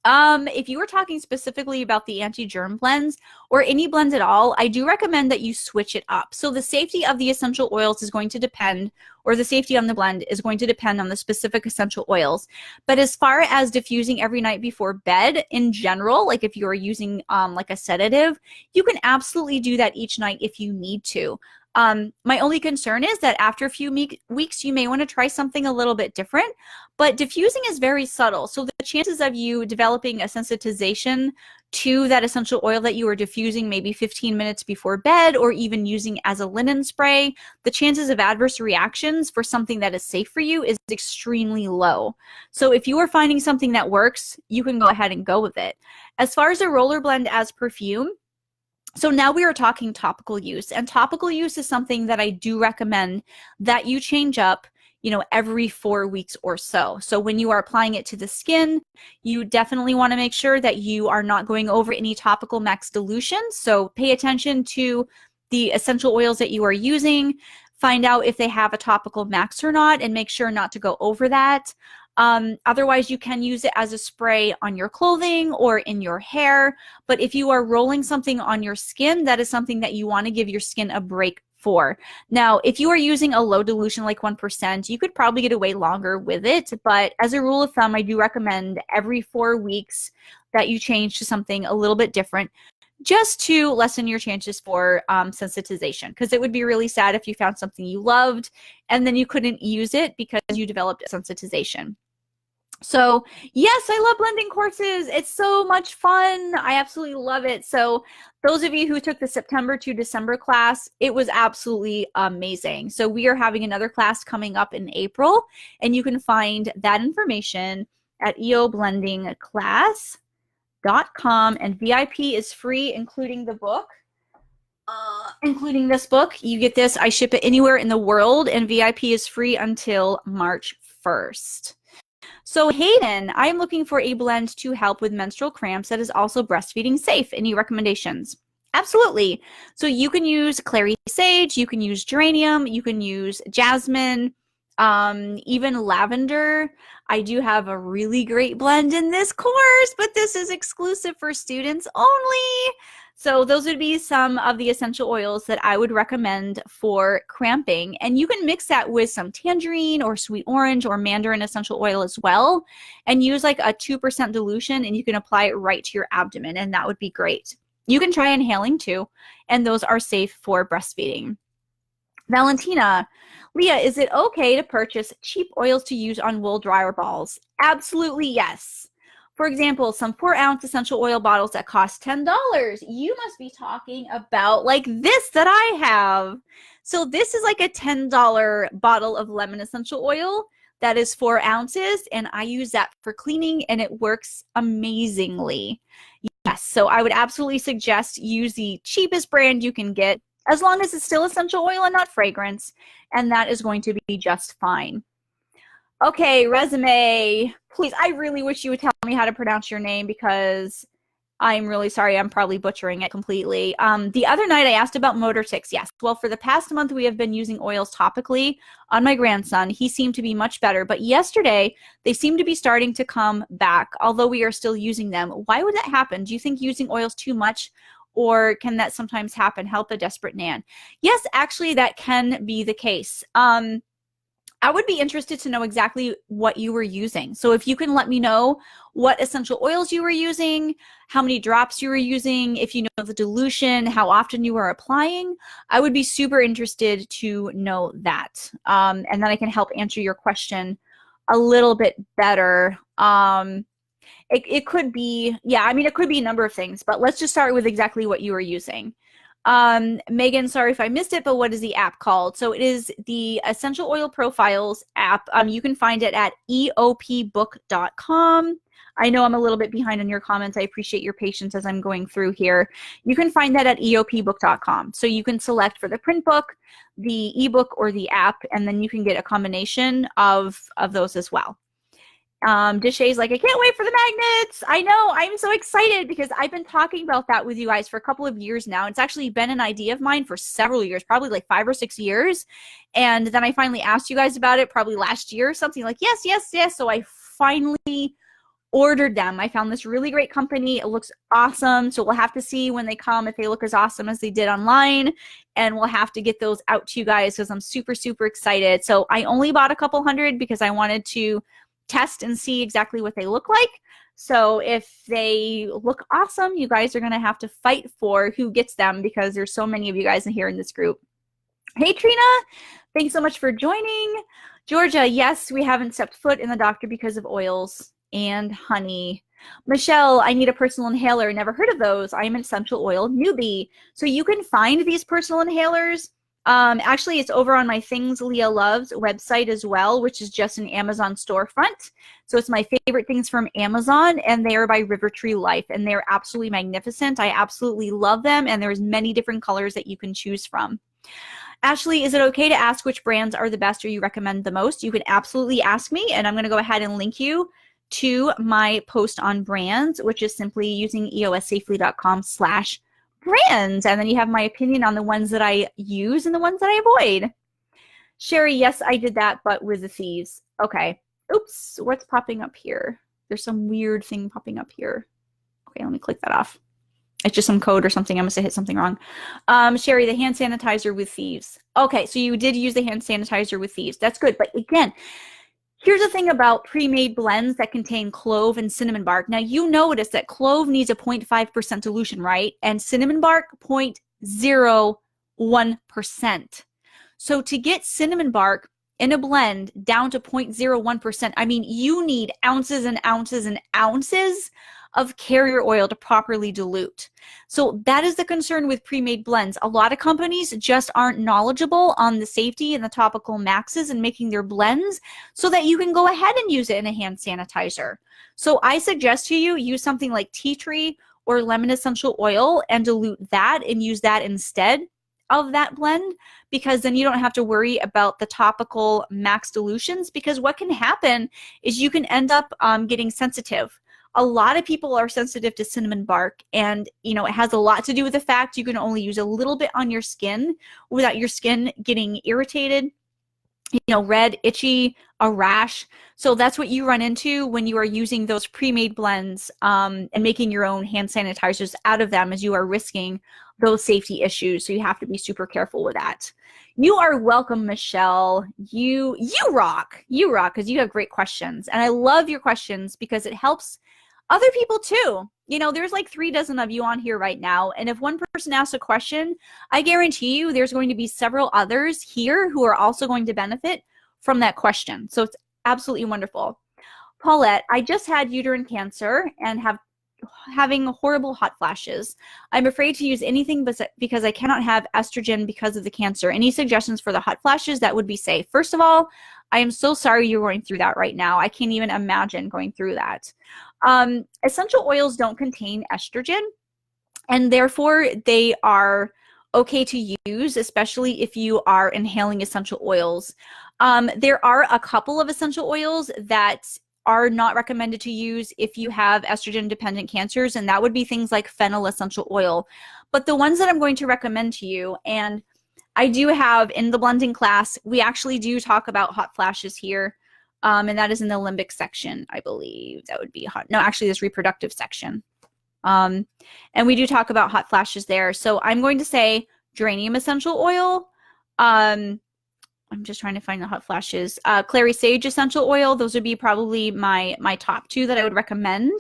If you were talking specifically about the anti-germ blends or any blend at all, I do recommend that you switch it up. So the safety of the essential oils is going to depend, or the safety on the blend is going to depend on the specific essential oils. But as far as diffusing every night before bed in general, like if you're using like a sedative, you can absolutely do that each night if you need to. My only concern is that after a few weeks, you may want to try something a little bit different, but diffusing is very subtle. So the chances of you developing a sensitization to that essential oil that you are diffusing maybe 15 minutes before bed, or even using as a linen spray, the chances of adverse reactions for something that is safe for you is extremely low. So if you are finding something that works, you can go ahead and go with it. As far as a roller blend as perfume, so now we are talking topical use, and topical use is something that I do recommend that you change up, every 4 weeks or so. So when you are applying it to the skin, you definitely want to make sure that you are not going over any topical max dilutions. So pay attention to the essential oils that you are using, find out if they have a topical max or not, and make sure not to go over that. Otherwise, you can use it as a spray on your clothing or in your hair. But if you are rolling something on your skin, that is something that you want to give your skin a break for. Now, if you are using a low dilution like 1%, you could probably get away longer with it. But as a rule of thumb, I do recommend every 4 weeks that you change to something a little bit different, just to lessen your chances for sensitization, because it would be really sad if you found something you loved and then you couldn't use it because you developed sensitization. So yes, I love blending courses. It's so much fun. I absolutely love it. So those of you who took the September to December class, it was absolutely amazing. So we are having another class coming up in April, and you can find that information at eoblendingclass.com, and VIP is free, including the book. Including this book. You get this. I ship it anywhere in the world, and VIP is free until March 1st. So Hayden, I'm looking for a blend to help with menstrual cramps that is also breastfeeding safe. Any recommendations? Absolutely. So you can use clary sage, you can use geranium, you can use jasmine, even lavender. I do have a really great blend in this course, but this is exclusive for students only. So those would be some of the essential oils that I would recommend for cramping. And you can mix that with some tangerine or sweet orange or mandarin essential oil as well, and use like a 2% dilution, and you can apply it right to your abdomen, and that would be great. You can try inhaling too, and those are safe for breastfeeding. Valentina, Leah, is it okay to purchase cheap oils to use on wool dryer balls? Absolutely yes. For example, some 4-ounce essential oil bottles that cost $10. You must be talking about like this that I have. So this is like a $10 bottle of lemon essential oil that is 4 ounces, and I use that for cleaning, and it works amazingly. Yes, so I would absolutely suggest use the cheapest brand you can get, as long as it's still essential oil and not fragrance, and that is going to be just fine. Okay, Resume, please, I really wish you would tell me how to pronounce your name, because I'm really sorry. I'm probably butchering it completely. The other night I asked about motor tics. Yes. Well, for the past month, we have been using oils topically on my grandson. He seemed to be much better. But yesterday, they seem to be starting to come back, although we are still using them. Why would that happen? Do you think using oils too much, or can that sometimes happen? Help a desperate Nan. Yes, actually, that can be the case. I would be interested to know exactly what you were using. So if you can let me know what essential oils you were using, how many drops you were using, if you know the dilution, how often you were applying, I would be super interested to know that. And then I can help answer your question a little bit better. It could be, yeah, I mean, it could be a number of things, but let's just start with exactly what you were using. Megan, sorry if I missed it, but what is the app called? So it is the Essential Oil Profiles app. You can find it at eopbook.com. I know I'm a little bit behind on your comments. I appreciate your patience as I'm going through here. You can find that at eopbook.com. So you can select for the print book, the ebook, or the app, and then you can get a combination of those as well. Deshay's like, I can't wait for the magnets. I know, I'm so excited because I've been talking about that with you guys for a couple of years now. It's actually been an idea of mine for several years, probably like 5 or 6 years. And then I finally asked you guys about it probably last year or something, like, yes, yes, yes. So I finally ordered them. I found this really great company. It looks awesome. So we'll have to see when they come if they look as awesome as they did online. And we'll have to get those out to you guys because I'm super, super excited. So I only bought a couple hundred because I wanted to test and see exactly what they look like. So if they look awesome, you guys are going to have to fight for who gets them because there's so many of you guys in here in this group. Hey, Trina, thanks so much for joining. Georgia, yes, we haven't stepped foot in the doctor because of oils and honey. Michelle, I need a personal inhaler. Never heard of those. I am an essential oil newbie. So you can find these personal inhalers. Actually, it's over on my Things Leah Loves website as well, which is just an Amazon storefront. So it's my favorite things from Amazon, and they are by River Tree Life, and they're absolutely magnificent. I absolutely love them, and there's many different colors that you can choose from. Ashley, is it okay to ask which brands are the best or you recommend the most? You can absolutely ask me, and I'm going to go ahead and link you to my post on brands, which is simply using eossafely.com/brands, and then you have my opinion on the ones that I use and the ones that I avoid. Sherry, yes, I did that, but with the Thieves. Okay. Oops, what's popping up here? There's some weird thing popping up here. Okay, let me click that off. It's just some code or something. I must have hit something wrong. Sherry, the hand sanitizer with Thieves. Okay, so you did use the hand sanitizer with Thieves. That's good. But again, here's the thing about pre-made blends that contain clove and cinnamon bark. Now, you notice that clove needs a 0.5% dilution, right? And cinnamon bark, 0.01%. So to get cinnamon bark in a blend down to 0.01%, I mean, you need ounces and ounces and ounces of carrier oil to properly dilute. So that is the concern with pre-made blends. A lot of companies just aren't knowledgeable on the safety and the topical maxes and making their blends so that you can go ahead and use it in a hand sanitizer. So I suggest to you use something like tea tree or lemon essential oil and dilute that and use that instead of that blend, because then you don't have to worry about the topical max dilutions, because what can happen is you can end up getting sensitive. A lot of people are sensitive to cinnamon bark, and it has a lot to do with the fact you can only use a little bit on your skin without your skin getting irritated, red, itchy, a rash. So that's what you run into when you are using those pre-made blends and making your own hand sanitizers out of them, as you are risking those safety issues. So you have to be super careful with that. You are welcome, Michelle. You rock. You rock, because you have great questions. And I love your questions because it helps other people too. There's like 3 dozen of you on here right now. And if one person asks a question, I guarantee you there's going to be several others here who are also going to benefit from that question. So it's absolutely wonderful. Paulette, I just had uterine cancer and having horrible hot flashes. I'm afraid to use anything because I cannot have estrogen because of the cancer. Any suggestions for the hot flashes that would be safe? First of all, I am so sorry you're going through that right now. I can't even imagine going through that. Essential oils don't contain estrogen, and therefore they are okay to use, especially if you are inhaling essential oils. There are a couple of essential oils that are not recommended to use if you have estrogen-dependent cancers, and that would be things like fennel essential oil. But the ones that I'm going to recommend to you, and I do have in the blending class, we actually do talk about hot flashes here, and that is in the limbic section, I believe. That would be hot. No, actually, this reproductive section. And we do talk about hot flashes there. So I'm going to say geranium essential oil. I'm just trying to find the hot flashes. Clary sage essential oil. Those would be probably my top 2 that I would recommend.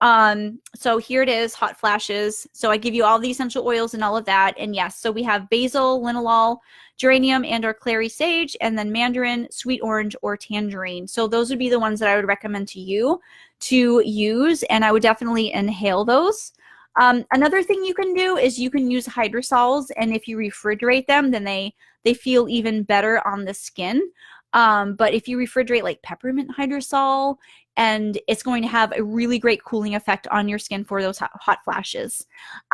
So here it is, hot flashes. So I give you all the essential oils and all of that. And yes, so we have basil, linalool, geranium, and or clary sage, and then mandarin, sweet orange, or tangerine. So those would be the ones that I would recommend to you to use, and I would definitely inhale those. Another thing you can do is you can use hydrosols, and if you refrigerate them, then they feel even better on the skin. But if you refrigerate like peppermint hydrosol, and it's going to have a really great cooling effect on your skin for those hot flashes.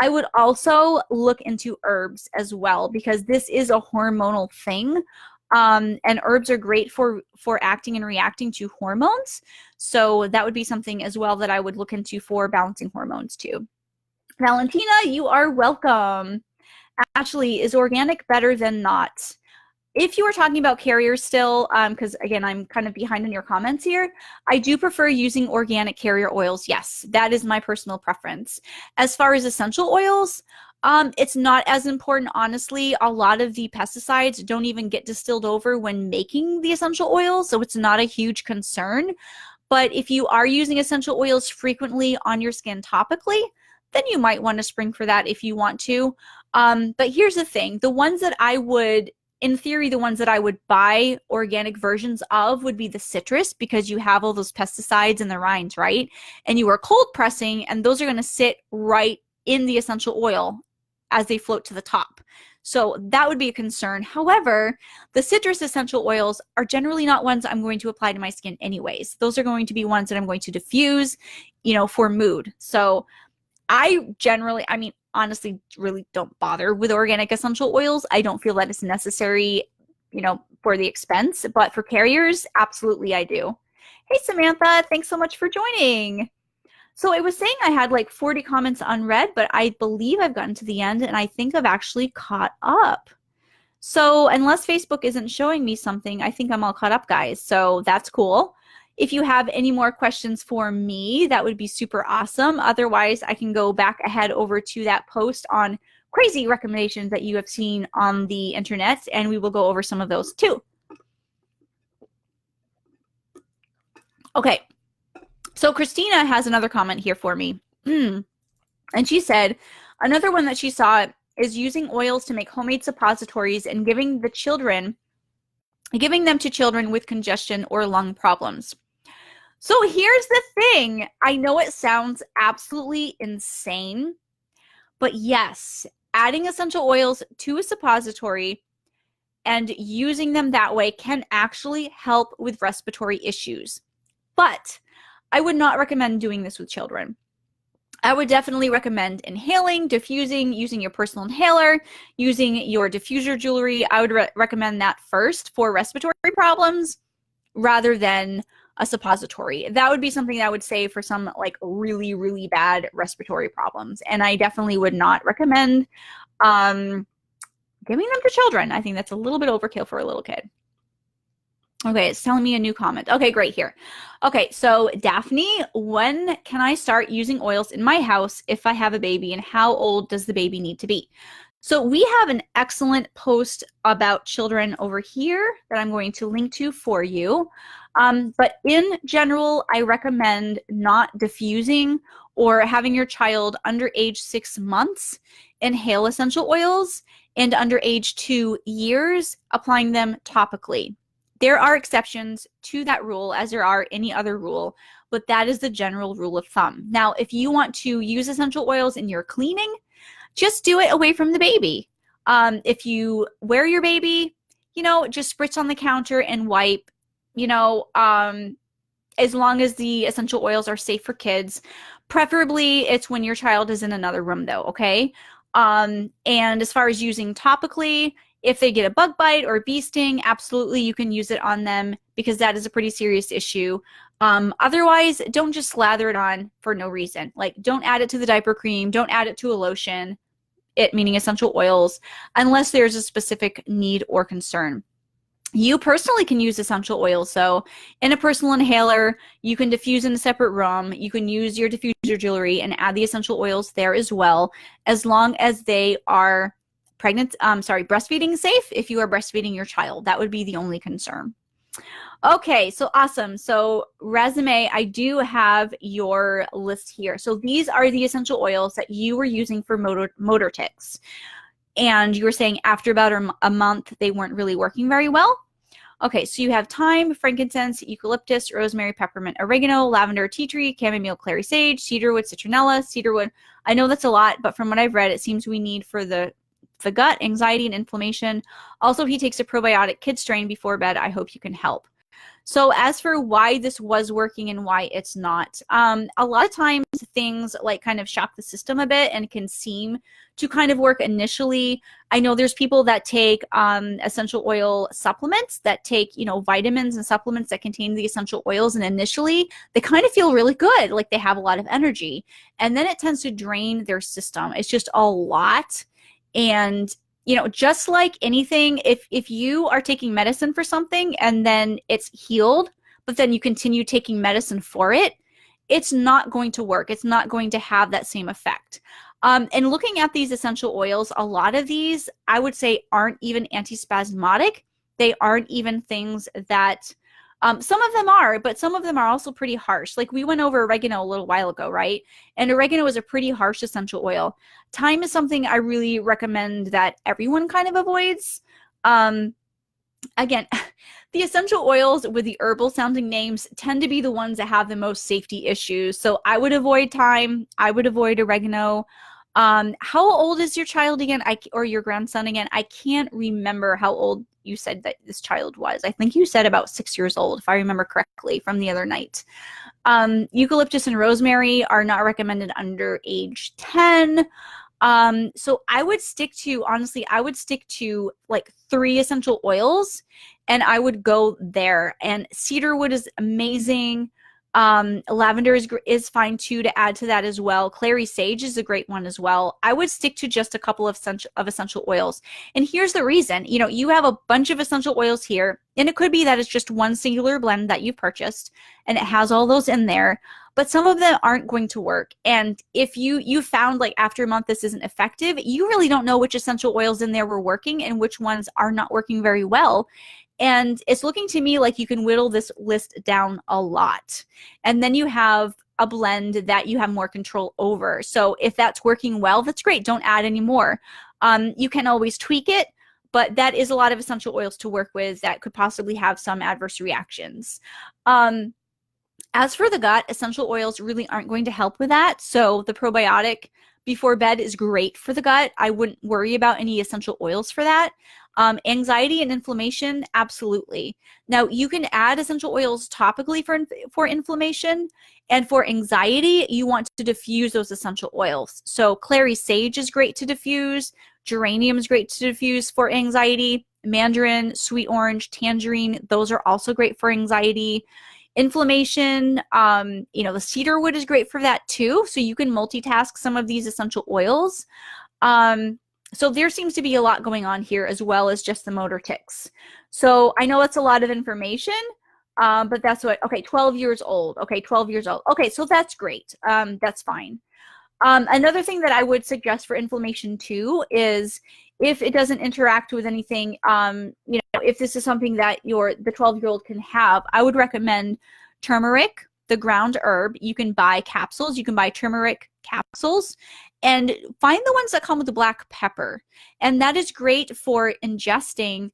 I would also look into herbs as well, because this is a hormonal thing. And herbs are great for acting and reacting to hormones. So that would be something as well that I would look into for balancing hormones too. Valentina, you are welcome. Ashley, is organic better than not? If you are talking about carriers still, because again, I'm kind of behind in your comments here, I do prefer using organic carrier oils. Yes, that is my personal preference. As far as essential oils, it's not as important, honestly. A lot of the pesticides don't even get distilled over when making the essential oils, so it's not a huge concern. But if you are using essential oils frequently on your skin topically, then you might want to spring for that if you want to. But here's the thing. The ones that I would, in theory, the ones that I would buy organic versions of would be the citrus, because you have all those pesticides in the rinds, right? And you are cold pressing, and those are going to sit right in the essential oil as they float to the top. So that would be a concern. However, the citrus essential oils are generally not ones I'm going to apply to my skin anyways. Those are going to be ones that I'm going to diffuse, for mood. So I generally, honestly, really don't bother with organic essential oils. I don't feel that it's necessary, for the expense, but for carriers, absolutely I do. Hey, Samantha, thanks so much for joining. So it was saying I had like 40 comments unread, but I believe I've gotten to the end, and I think I've actually caught up. So unless Facebook isn't showing me something, I think I'm all caught up, guys. So that's cool. If you have any more questions for me, that would be super awesome. Otherwise, I can go back ahead over to that post on crazy recommendations that you have seen on the internet, and we will go over some of those too. Okay, so Christina has another comment here for me. And she said, another one that she saw is using oils to make homemade suppositories and giving them to children with congestion or lung problems. So here's the thing. I know it sounds absolutely insane, but yes, adding essential oils to a suppository and using them that way can actually help with respiratory issues. But I would not recommend doing this with children. I would definitely recommend inhaling, diffusing, using your personal inhaler, using your diffuser jewelry. I would recommend that first for respiratory problems rather than a suppository. That would be something that I would say for some like really, really bad respiratory problems. And I definitely would not recommend giving them to children. I think that's a little bit overkill for a little kid. Okay, it's telling me a new comment. Okay, great here. Okay, so Daphne, when can I start using oils in my house if I have a baby, and how old does the baby need to be? So we have an excellent post about children over here that I'm going to link to for you. But in general, I recommend not diffusing or having your child under age 6 months inhale essential oils, and under age 2 years applying them topically. There are exceptions to that rule, as there are any other rule, but that is the general rule of thumb. Now, if you want to use essential oils in your cleaning, just do it away from the baby. If you wear your baby, just spritz on the counter and wipe, as long as the essential oils are safe for kids. Preferably, it's when your child is in another room, though, okay? And as far as using topically, if they get a bug bite or a bee sting, absolutely you can use it on them because that is a pretty serious issue. Otherwise, don't just slather it on for no reason. Like, don't add it to the diaper cream. Don't add it to a lotion, it meaning essential oils, unless there's a specific need or concern. You personally can use essential oils. So in a personal inhaler, you can diffuse in a separate room. You can use your diffuser jewelry and add the essential oils there as well, as long as they are breastfeeding safe. If you are breastfeeding your child, that would be the only concern. Okay, so awesome. So Resume, I do have your list here. So these are the essential oils that you were using for motor tics. And you were saying after about a month, they weren't really working very well. Okay, so you have thyme, frankincense, eucalyptus, rosemary, peppermint, oregano, lavender, tea tree, chamomile, clary sage, cedarwood, citronella, cedarwood. I know that's a lot, but from what I've read, it seems we need for the gut, anxiety, and inflammation. Also, he takes a probiotic kid strain before bed. I hope you can help. So as for why this was working and why it's not, a lot of times things like kind of shock the system a bit and can seem to kind of work initially. I know there's people that take essential oil supplements that take, vitamins and supplements that contain the essential oils, and initially they kind of feel really good, like they have a lot of energy, and then it tends to drain their system. It's just a lot. And just like anything, if you are taking medicine for something and then it's healed, but then you continue taking medicine for it, it's not going to work. It's not going to have that same effect. And looking at these essential oils, a lot of these, I would say, aren't even antispasmodic. They aren't even things that, some of them are, but some of them are also pretty harsh. Like we went over oregano a little while ago, right? And oregano is a pretty harsh essential oil. Thyme is something I really recommend that everyone kind of avoids. Again, the essential oils with the herbal sounding names tend to be the ones that have the most safety issues. So I would avoid thyme. I would avoid oregano. How old is your child again? Or your grandson again? I can't remember how old you said that this child was. I think you said about 6 years old, if I remember correctly from the other night. Eucalyptus and rosemary are not recommended under age 10. So I would stick to, honestly, like 3 essential oils, and I would go there. And cedarwood is amazing. Lavender is fine too to add to that as well. Clary sage is a great one as well. I would stick to just a couple of essential oils. And here's the reason. You have a bunch of essential oils here, and it could be that it's just one singular blend that you purchased and it has all those in there, but some of them aren't going to work. And if you found like after a month this isn't effective, you really don't know which essential oils in there were working and which ones are not working very well. And it's looking to me like you can whittle this list down a lot. And then you have a blend that you have more control over. So if that's working well, that's great. Don't add any more. You can always tweak it, but that is a lot of essential oils to work with that could possibly have some adverse reactions. As for the gut, essential oils really aren't going to help with that. So the probiotic before bed is great for the gut. I wouldn't worry about any essential oils for that. Anxiety and inflammation, absolutely. Now, you can add essential oils topically for inflammation, and for anxiety, you want to diffuse those essential oils. So clary sage is great to diffuse. Geranium is great to diffuse for anxiety. Mandarin, sweet orange, tangerine, those are also great for anxiety. Inflammation, the cedarwood is great for that too. So you can multitask some of these essential oils. So there seems to be a lot going on here as well as just the motor tics. So I know it's a lot of information, but that's what, okay, 12 years old. Okay, 12 years old. Okay, so that's great. That's fine. Another thing that I would suggest for inflammation too is if it doesn't interact with anything, if this is something that the 12-year-old can have, I would recommend turmeric, the ground herb. You can buy capsules. You can buy turmeric capsules and find the ones that come with the black pepper. And that is great for ingesting,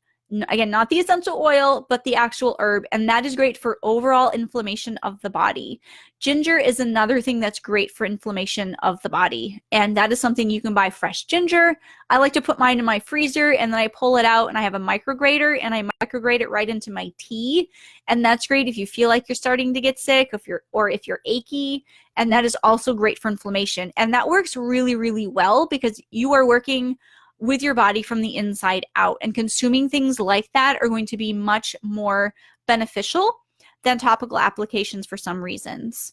again, not the essential oil, but the actual herb. And that is great for overall inflammation of the body. Ginger is another thing that's great for inflammation of the body. And that is something you can buy fresh ginger. I like to put mine in my freezer and then I pull it out and I have a micrograter and I micrograte it right into my tea. And that's great if you feel like you're starting to get sick, if you're achy. And that is also great for inflammation. And that works really, really well because you are working with your body from the inside out, and consuming things like that are going to be much more beneficial than topical applications for some reasons.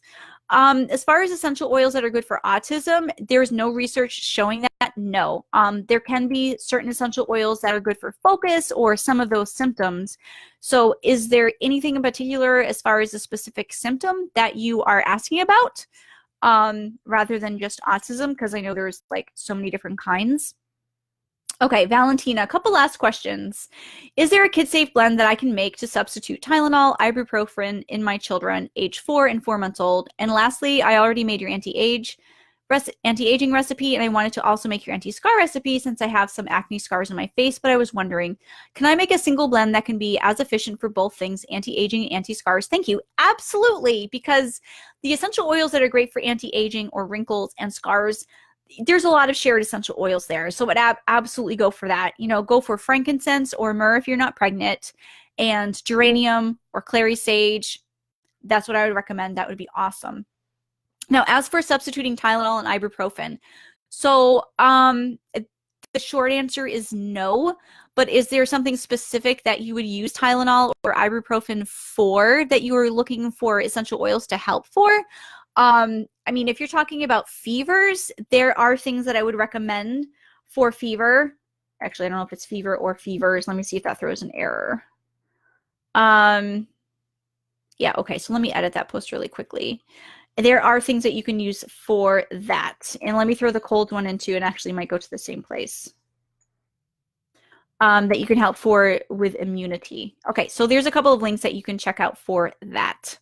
As far as essential oils that are good for autism, there's no research showing that. No. There can be certain essential oils that are good for focus or some of those symptoms. So is there anything in particular as far as a specific symptom that you are asking about rather than just autism? Because I know there's like so many different kinds. Okay, Valentina, a couple last questions. Is there a kid-safe blend that I can make to substitute Tylenol, ibuprofen in my children, age 4 and 4 months old? And lastly, I already made your anti-aging recipe, and I wanted to also make your anti-scar recipe since I have some acne scars on my face, but I was wondering, can I make a single blend that can be as efficient for both things, anti-aging and anti-scars? Thank you. Absolutely, because the essential oils that are great for anti-aging or wrinkles and scars, there's a lot of shared essential oils there. So I'd absolutely go for that. Go for frankincense or myrrh if you're not pregnant, and geranium or clary sage. That's what I would recommend. That would be awesome. Now, as for substituting Tylenol and ibuprofen, so the short answer is no, but is there something specific that you would use Tylenol or ibuprofen for that you are looking for essential oils to help for? I mean, if you're talking about fevers, there are things that I would recommend for fever. Actually, I don't know if it's fever or fevers. Let me see if that throws an error. Yeah, okay, so let me edit that post really quickly. There are things that you can use for that. And let me throw the cold one into, and actually might go to the same place. That you can help with immunity. Okay, so there's a couple of links that you can check out for that.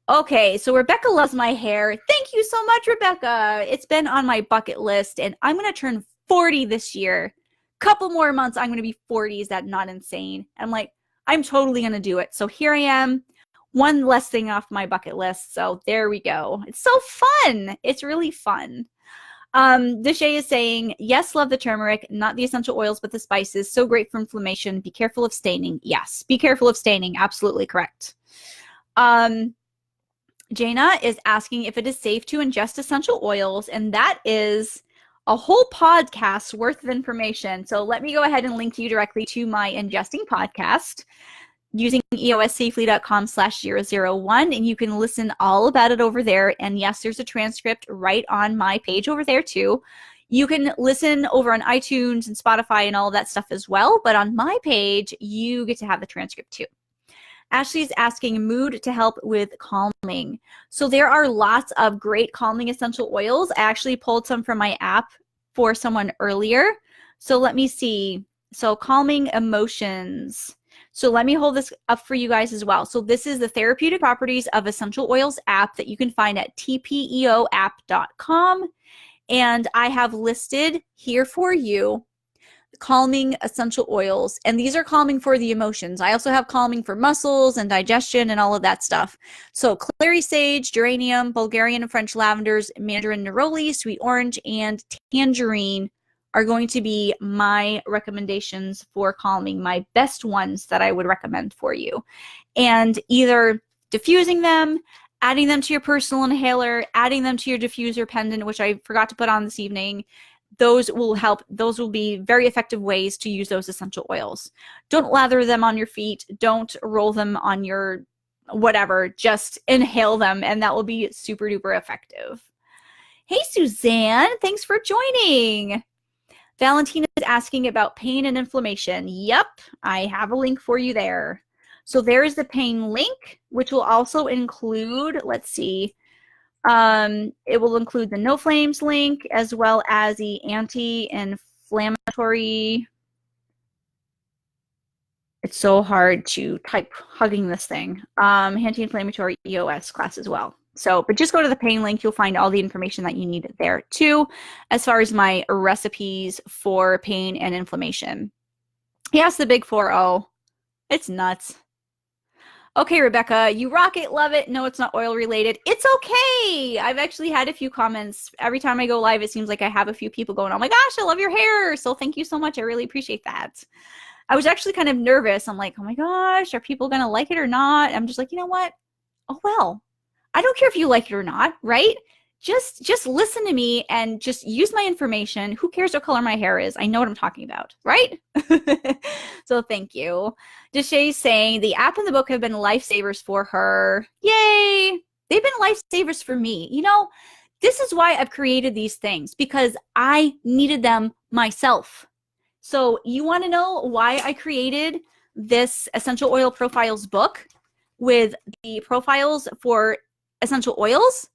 Okay, so Rebecca loves my hair. Thank you so much, Rebecca. It's been on my bucket list, and I'm going to turn 40 this year. Couple more months, I'm going to be 40. Is that not insane? I'm like, I'm totally going to do it. So here I am, one less thing off my bucket list. So there we go. It's so fun. It's really fun. Deshay is saying, yes, love the turmeric, not the essential oils, but the spices. So great for inflammation. Be careful of staining. Yes, be careful of staining. Absolutely correct. Jaina is asking if it is safe to ingest essential oils, and that is a whole podcast worth of information. So let me go ahead and link you directly to my ingesting podcast. using eossafely.com/001, and you can listen all about it over there. And yes, there's a transcript right on my page over there too. You can listen over on iTunes and Spotify and all of that stuff as well, but on my page, you get to have the transcript too. Ashley's asking mood to help with calming. So there are lots of great calming essential oils. I actually pulled some from my app for someone earlier. So let me see. So calming emotions. So let me hold this up for you guys as well. So this is the Therapeutic Properties of Essential Oils app that you can find at tpeoapp.com. And I have listed here for you calming essential oils, and these are calming for the emotions. I also have calming for muscles and digestion and all of that stuff. So clary sage, geranium, Bulgarian and French lavenders, mandarin neroli, sweet orange, and tangerine are going to be my recommendations for calming, my best ones that I would recommend for you. And either diffusing them, adding them to your personal inhaler, adding them to your diffuser pendant, which I forgot to put on this evening, those will help. Those will be very effective ways to use those essential oils. Don't lather them on your feet. Don't roll them on your whatever. Just inhale them, and that will be super duper effective. Hey, Suzanne, thanks for joining. Valentina is asking about pain and inflammation. Yep, I have a link for you there. So there's the pain link, which will also include, let's see, it will include the No Flames link as well as the anti-inflammatory. It's so hard to type hugging this thing. Anti-inflammatory EOS class as well. So, but just go to the pain link. You'll find all the information that you need there too, as far as my recipes for pain and inflammation. Yes, the big 4-0. It's nuts. Okay, Rebecca, you rock it, love it. No, it's not oil related. It's okay. I've actually had a few comments. Every time I go live, it seems like I have a few people going, oh my gosh, I love your hair. So thank you so much. I really appreciate that. I was actually kind of nervous. I'm like, oh my gosh, are people going to like it or not? I'm just like, you know what? Oh, well, I don't care if you like it or not, right? Just listen to me and just use my information. Who cares what color my hair is? I know what I'm talking about, right? So thank you. Deshay's saying the app and the book have been lifesavers for her. Yay! They've been lifesavers for me. You know, this is why I've created these things, because I needed them myself. So you want to know why I created this Essential Oil Profiles book with the profiles for essential oils?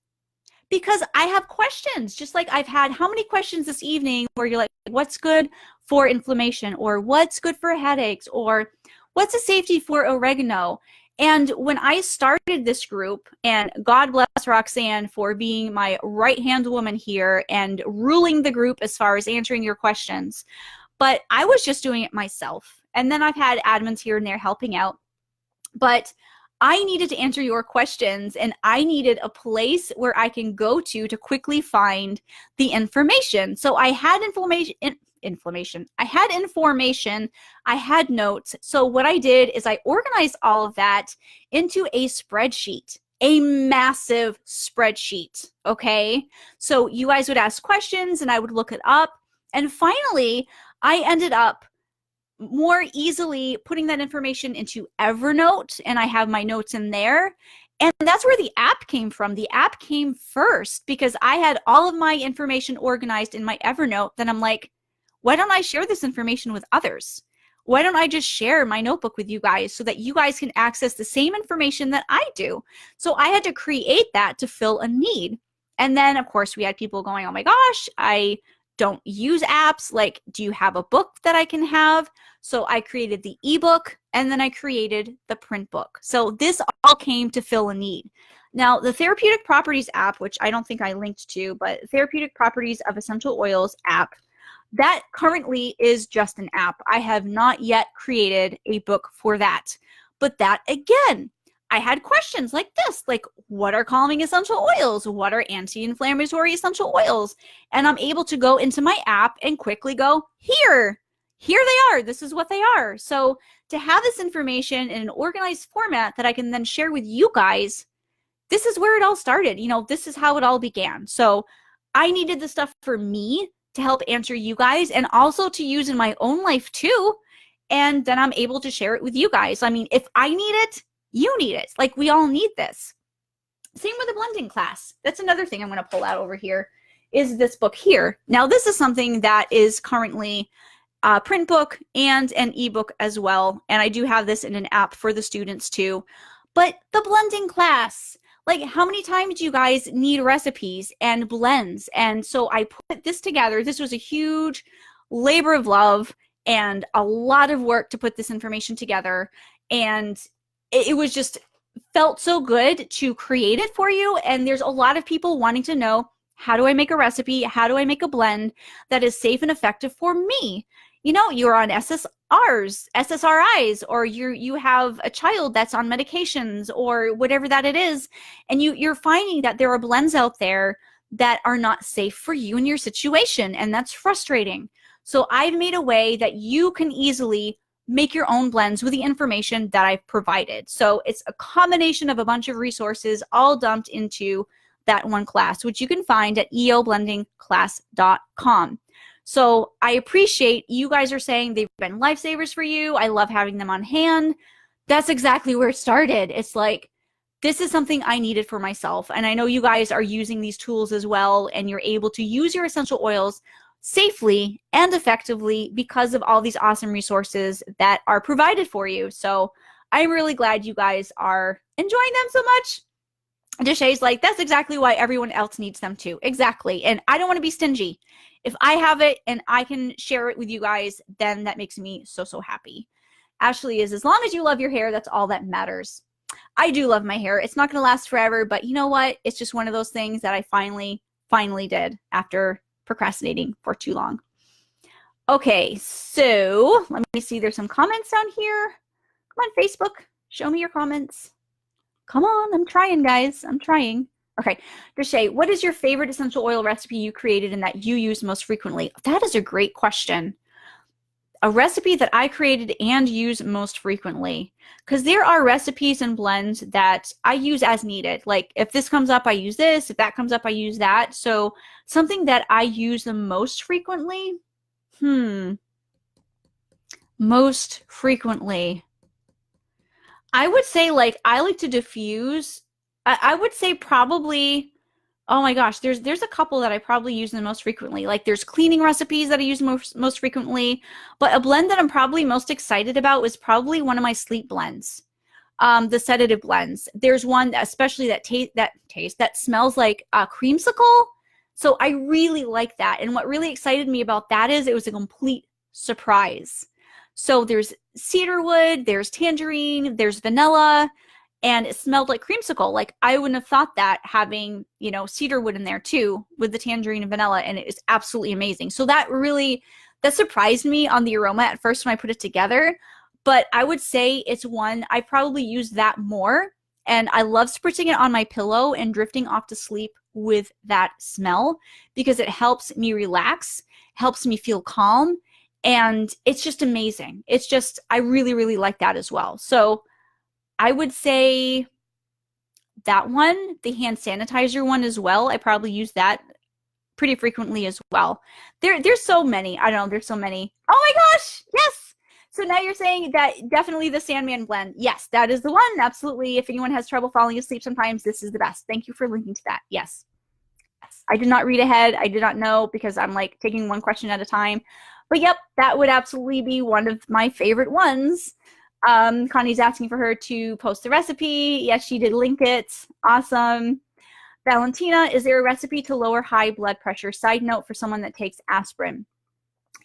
Because I have questions, just like I've had how many questions this evening where you're like, what's good for inflammation, or what's good for headaches, or what's the safety for oregano? And when I started this group, and God bless Roxanne for being my right-hand woman here and ruling the group as far as answering your questions, but I was just doing it myself. And then I've had admins here and there helping out. But I needed to answer your questions, and I needed a place where I can go to quickly find the information. So I had information. I had notes. So what I did is I organized all of that into a spreadsheet, a massive spreadsheet. Okay. So you guys would ask questions and I would look it up. And finally, I ended up more easily putting that information into Evernote, and I have my notes in there. And that's where the app came from. The app came first because I had all of my information organized in my Evernote. Then I'm like, why don't I share this information with others? Why don't I just share my notebook with you guys so that you guys can access the same information that I do? So I had to create that to fill a need. And then, of course, we had people going, oh my gosh, I don't use apps. Like, do you have a book that I can have? So I created the ebook, and then I created the print book. So this all came to fill a need. Now, the Therapeutic Properties app, which I don't think I linked to, but Therapeutic Properties of Essential Oils app, that currently is just an app. I have not yet created a book for that. But that, again, I had questions like this, like what are calming essential oils? What are anti-inflammatory essential oils? And I'm able to go into my app and quickly go, here they are. This is what they are. So to have this information in an organized format that I can then share with you guys, this is where it all started. You know, this is how it all began. So I needed the stuff for me to help answer you guys and also to use in my own life too. and then I'm able to share it with you guys. I mean, if I need it, you need it. Like, we all need this. Same with the blending class. That's another thing I'm going to pull out over here, is this book here. Now, this is something that is currently a print book and an ebook as well. And I do have this in an app for the students too. But the blending class, like, how many times do you guys need recipes and blends? And so I put this together. This was a huge labor of love and a lot of work to put this information together. And it was just felt so good to create it for you. And there's a lot of people wanting to know, how do I make a recipe? How do I make a blend that is safe and effective for me? You know, you're on SSRIs, or you have a child that's on medications or whatever that it is. And you're finding that there are blends out there that are not safe for you and your situation. And that's frustrating. So I've made a way that you can easily make your own blends with the information that I've provided. So it's a combination of a bunch of resources all dumped into that one class, which you can find at eoblendingclass.com. So I appreciate you guys are saying they've been lifesavers for you. I love having them on hand. That's exactly where it started. It's like, this is something I needed for myself. And I know you guys are using these tools as well, and you're able to use your essential oils safely and effectively because of all these awesome resources that are provided for you. So I'm really glad you guys are enjoying them so much. Deshay's like, that's exactly why everyone else needs them too. Exactly. And I don't want to be stingy. If I have it and I can share it with you guys, then that makes me so, so happy. Ashley is, as long as you love your hair, that's all that matters. I do love my hair. It's not going to last forever, but you know what? It's just one of those things that I finally did after procrastinating for too long. Okay, so let me see. There's some comments down here. Come on, Facebook. Show me your comments. Come on, I'm trying, guys. I'm trying. Okay, Deshay, what is your favorite essential oil recipe you created and that you use most frequently? That is a great question. A recipe that I created and use most frequently, because there are recipes and blends that I use as needed. Like, if this comes up, I use this. If that comes up, I use that. So something that I use the most frequently, most frequently, I would say, like, I like to diffuse. I would say probably, oh my gosh, there's a couple that I probably use the most frequently. Like, there's cleaning recipes that I use most frequently, but a blend that I'm probably most excited about was probably one of my sleep blends, the sedative blends. There's one that, especially that smells like a creamsicle. So I really like that. And what really excited me about that is it was a complete surprise. So there's cedarwood, there's tangerine, there's vanilla, and it smelled like creamsicle. Like, I wouldn't have thought that, having, you know, cedarwood in there too with the tangerine and vanilla, and it is absolutely amazing. So that surprised me on the aroma at first when I put it together. But I would say it's one I probably use that more, and I love spritzing it on my pillow and drifting off to sleep with that smell because it helps me relax, helps me feel calm, and it's just amazing. It's just, I really, really like that as well. So I would say that one, the hand sanitizer one as well. I probably use that pretty frequently as well. There's so many. I don't know. There's so many. Oh my gosh. Yes. So now you're saying that definitely the Sandman blend. Yes, that is the one. Absolutely. If anyone has trouble falling asleep sometimes, this is the best. Thank you for linking to that. Yes. Yes. I did not read ahead. I did not know because I'm like taking one question at a time. But yep, that would absolutely be one of my favorite ones. Connie's asking for her to post the recipe. Yes, she did link it. Awesome. Valentina, is there a recipe to lower high blood pressure? Side note for someone that takes aspirin.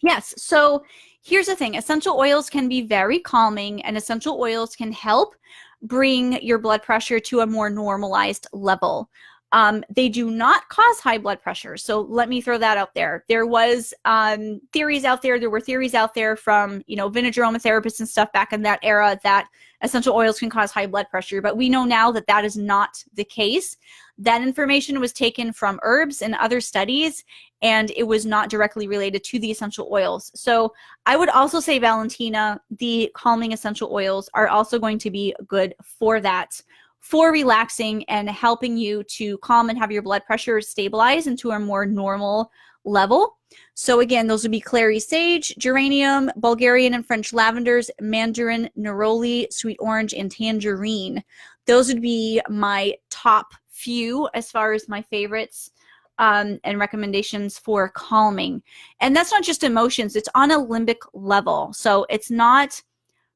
Yes, so here's the thing. Essential oils can be very calming, and essential oils can help bring your blood pressure to a more normalized level. They do not cause high blood pressure. So let me throw that out there. There was theories out there. There were theories out there from, you know, vintage aromatherapists and stuff back in that era that essential oils can cause high blood pressure. But we know now that that is not the case. That information was taken from herbs and other studies, and it was not directly related to the essential oils. So I would also say, Valentina, the calming essential oils are also going to be good for that, for relaxing and helping you to calm and have your blood pressure stabilize into a more normal level. So again, those would be clary sage, geranium, Bulgarian and French lavenders, mandarin, neroli, sweet orange, and tangerine. Those would be my top few as far as my favorites and recommendations for calming. And that's not just emotions, it's on a limbic level. So it's not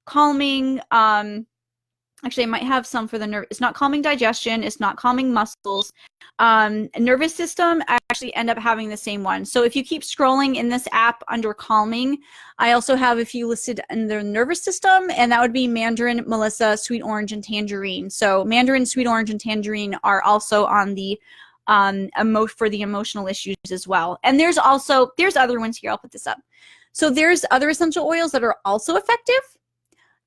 calming, actually I might have some for the nerve. It's not calming digestion, it's not calming muscles. Nervous system, I actually end up having the same one. So if you keep scrolling in this app under calming, I also have a few listed in the nervous system, and that would be mandarin, melissa, sweet orange, and tangerine. So mandarin, sweet orange, and tangerine are also on the for the emotional issues as well. And there's other ones here. I'll put this up. So there's other essential oils that are also effective.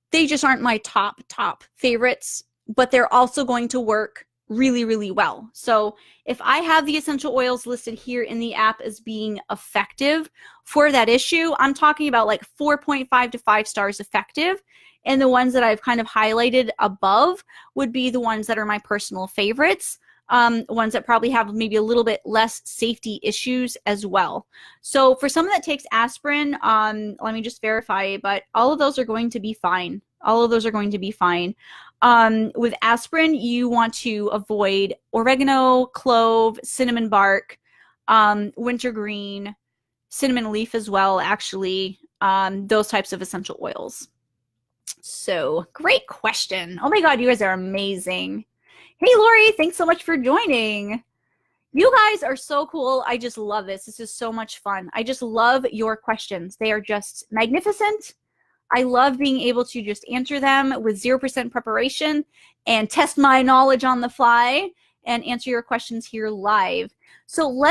They just aren't my top favorites, but they're also going to work really, really well. So if I have the essential oils listed here in the app as being effective for that issue, I'm talking about like 4.5 to 5 stars effective. And the ones that I've kind of highlighted above would be the ones that are my personal favorites. Ones that probably have maybe a little bit less safety issues as well. So for someone that takes aspirin, let me just verify, but all of those are going to be fine. All of those are going to be fine. With aspirin, you want to avoid oregano, clove, cinnamon bark, wintergreen, cinnamon leaf as well, actually, those types of essential oils. So great question. Oh my God, you guys are amazing. Hey, Lori, thanks so much for joining. You guys are so cool. I just love this. This is so much fun. I just love your questions. They are just magnificent. I love being able to just answer them with 0% preparation and test my knowledge on the fly and answer your questions here live. So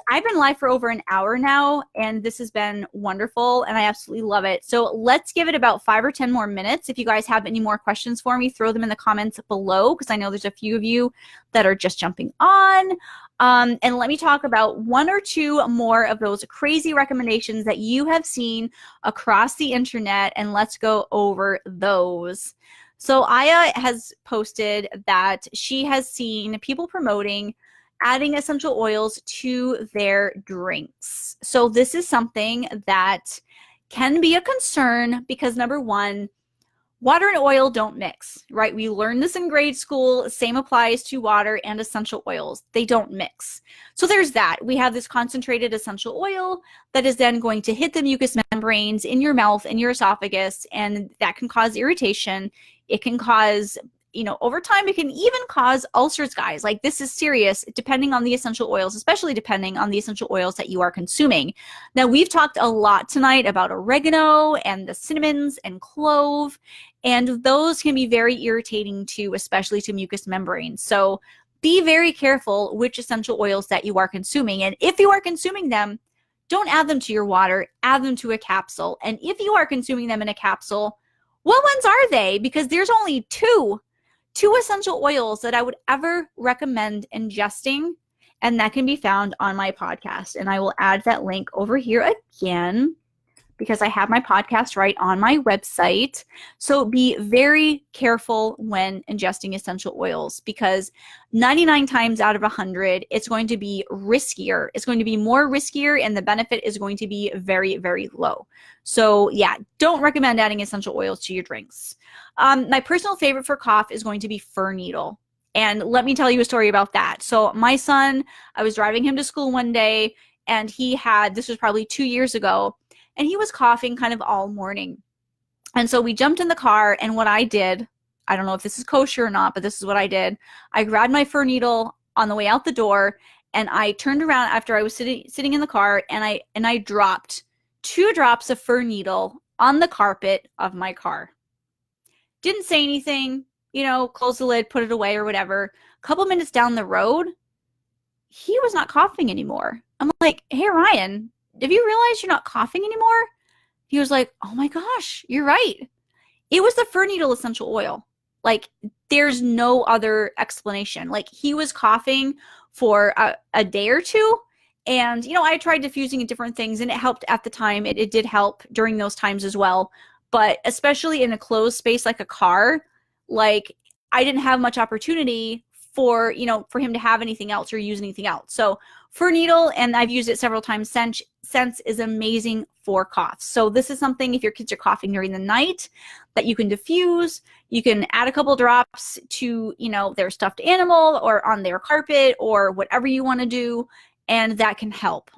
I've been live for over an hour now, and this has been wonderful, and I absolutely love it. So let's give it about 5 or 10 more minutes. If you guys have any more questions for me, throw them in the comments below, because I know there's a few of you that are just jumping on. And let me talk about 1 or 2 more of those crazy recommendations that you have seen across the internet, and let's go over those. So Aya has posted that she has seen people promoting adding essential oils to their drinks. So this is something that can be a concern because, number one, water and oil don't mix, right? We learned this in grade school. Same applies to water and essential oils. They don't mix. So there's that. We have this concentrated essential oil that is then going to hit the mucous membranes in your mouth and your esophagus, and that can cause irritation. It can cause, over time, it can even cause ulcers, guys. Like, this is serious, depending on the essential oils, especially depending on the essential oils that you are consuming. Now, we've talked a lot tonight about oregano and the cinnamons and clove, and those can be very irritating too, especially to mucous membranes. So be very careful which essential oils that you are consuming. And if you are consuming them, don't add them to your water, add them to a capsule. And if you are consuming them in a capsule, what ones are they? Because there's only two essential oils that I would ever recommend ingesting, and that can be found on my podcast. And I will add that link over here again because I have my podcast right on my website. So be very careful when ingesting essential oils, because 99 times out of 100, it's going to be riskier. It's going to be more riskier, and the benefit is going to be very, very low. So yeah, don't recommend adding essential oils to your drinks. My personal favorite for cough is going to be fir needle. And let me tell you a story about that. So my son, I was driving him to school one day, and this was probably 2 years ago, and he was coughing kind of all morning. And so we jumped in the car, and what I did, I don't know if this is kosher or not, but this is what I did. I grabbed my fir needle on the way out the door, and I turned around after I was sitting in the car, and I dropped 2 drops of fir needle on the carpet of my car. Didn't say anything, close the lid, put it away or whatever. A couple minutes down the road, he was not coughing anymore. I'm like, hey, Ryan, have you realized you're not coughing anymore? He was like, oh my gosh, you're right. It was the fir needle essential oil. Like, there's no other explanation. Like, he was coughing for a day or two. And, I tried diffusing and different things, and it helped at the time. It did help during those times as well. But especially in a closed space like a car, like, I didn't have much opportunity for him to have anything else or use anything else. So fir needle, and I've used it several times since, is amazing for coughs. So this is something, if your kids are coughing during the night, that you can diffuse. You can add a couple drops to, you know, their stuffed animal or on their carpet or whatever you want to do, and that can help.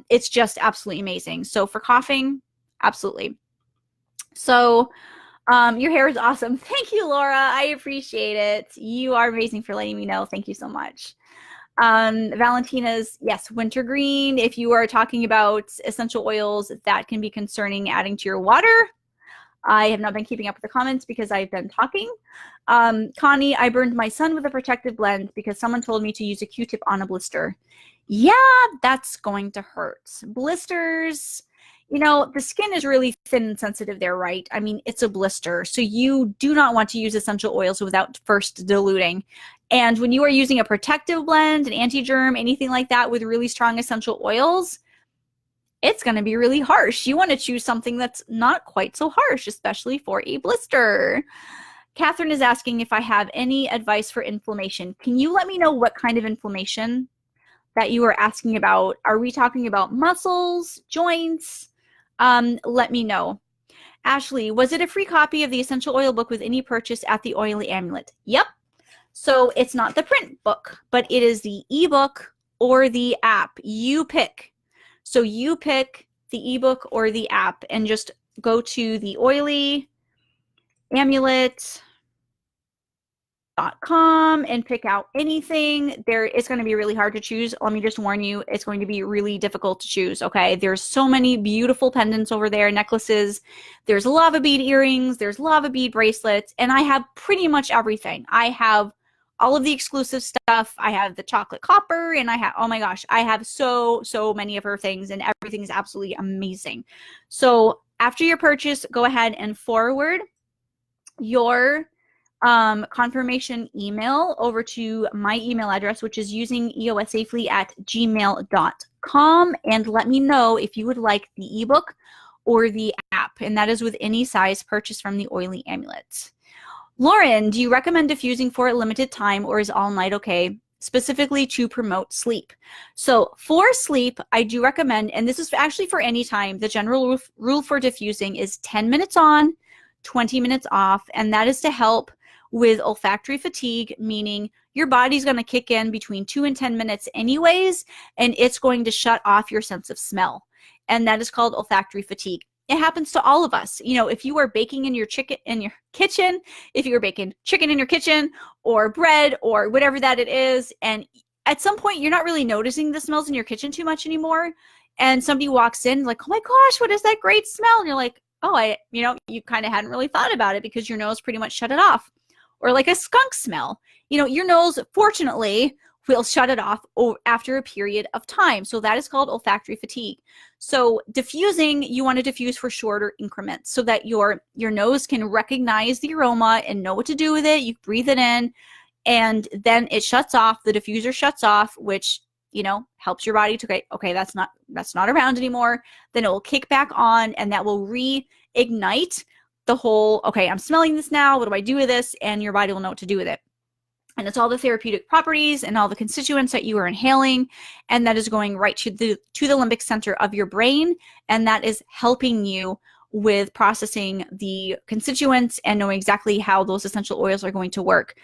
It's just absolutely amazing. So for coughing, absolutely. So your hair is awesome. Thank you, Laura. I appreciate it. You are amazing for letting me know. Thank you so much. Valentina's, yes, wintergreen. If you are talking about essential oils, that can be concerning adding to your water. I have not been keeping up with the comments because I've been talking. Connie, I burned my son with a protective blend because someone told me to use a Q-tip on a blister. Yeah, that's going to hurt. Blisters, you know, the skin is really thin and sensitive there, right? I mean, it's a blister. So you do not want to use essential oils without first diluting. And when you are using a protective blend, an anti-germ, anything like that with really strong essential oils, it's going to be really harsh. You want to choose something that's not quite so harsh, especially for a blister. Catherine is asking if I have any advice for inflammation. Can you let me know what kind of inflammation that you are asking about? Are we talking about muscles, joints? Let me know. Ashley, was it a free copy of the essential oil book with any purchase at the Oily Amulet? Yep. So it's not the print book, but it is the ebook or the app. You pick. So you pick the ebook or the app and just go to the Oily Amulet.com and pick out anything. It's going to be really hard to choose. Let me just warn you, it's going to be really difficult to choose, okay? There's so many beautiful pendants over there, necklaces. There's lava bead earrings. There's lava bead bracelets. And I have pretty much everything. I have all of the exclusive stuff. I have the chocolate copper, and I have, oh my gosh, I have so many of her things, and everything is absolutely amazing. So after your purchase, go ahead and forward your confirmation email over to my email address, which is usingeosafely@gmail.com, and let me know if you would like the ebook or the app, and that is with any size purchase from the Oily Amulet. Lauren, do you recommend diffusing for a limited time, or is all night okay, specifically to promote sleep? So for sleep, I do recommend, and this is actually for any time, the general rule for diffusing is 10 minutes on, 20 minutes off, and that is to help with olfactory fatigue, meaning your body's going to kick in between 2 and 10 minutes anyways, and it's going to shut off your sense of smell. And that is called olfactory fatigue. It happens to all of us. You know, if you are baking in your kitchen, if you are baking chicken in your kitchen or bread or whatever that it is, and at some point you're not really noticing the smells in your kitchen too much anymore, and somebody walks in like, oh my gosh, what is that great smell? And you're like, oh, you kind of hadn't really thought about it because your nose pretty much shut it off. Or like a skunk smell. You know, your nose, fortunately, will shut it off after a period of time. So that is called olfactory fatigue. So diffusing, you want to diffuse for shorter increments so that your nose can recognize the aroma and know what to do with it. You breathe it in, and then it shuts off. The diffuser shuts off, which, you know, helps your body to, okay, that's not around anymore. Then it will kick back on, and that will reignite the whole, okay, I'm smelling this now. What do I do with this? And your body will know what to do with it. And it's all the therapeutic properties and all the constituents that you are inhaling, and that is going right to the limbic center of your brain, and that is helping you with processing the constituents and knowing exactly how those essential oils are going to work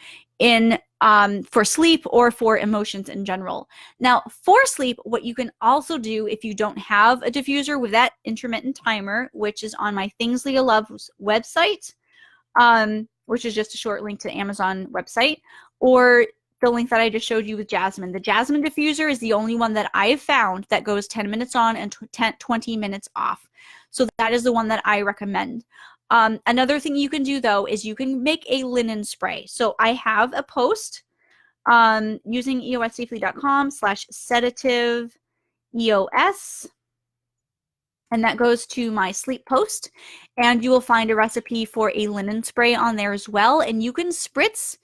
for sleep or for emotions in general. Now, for sleep, what you can also do if you don't have a diffuser with that intermittent timer, which is on my Things Leah Loves website, which is just a short link to the Amazon website, or the link that I just showed you with Jasmine. The Jasmine diffuser is the only one that I have found that goes 10 minutes on and 20 minutes off. So that is the one that I recommend. Another thing you can do, though, is you can make a linen spray. So I have a post using eossafely.com/sedative EOS. And that goes to my sleep post. And you will find a recipe for a linen spray on there as well. And you can spritz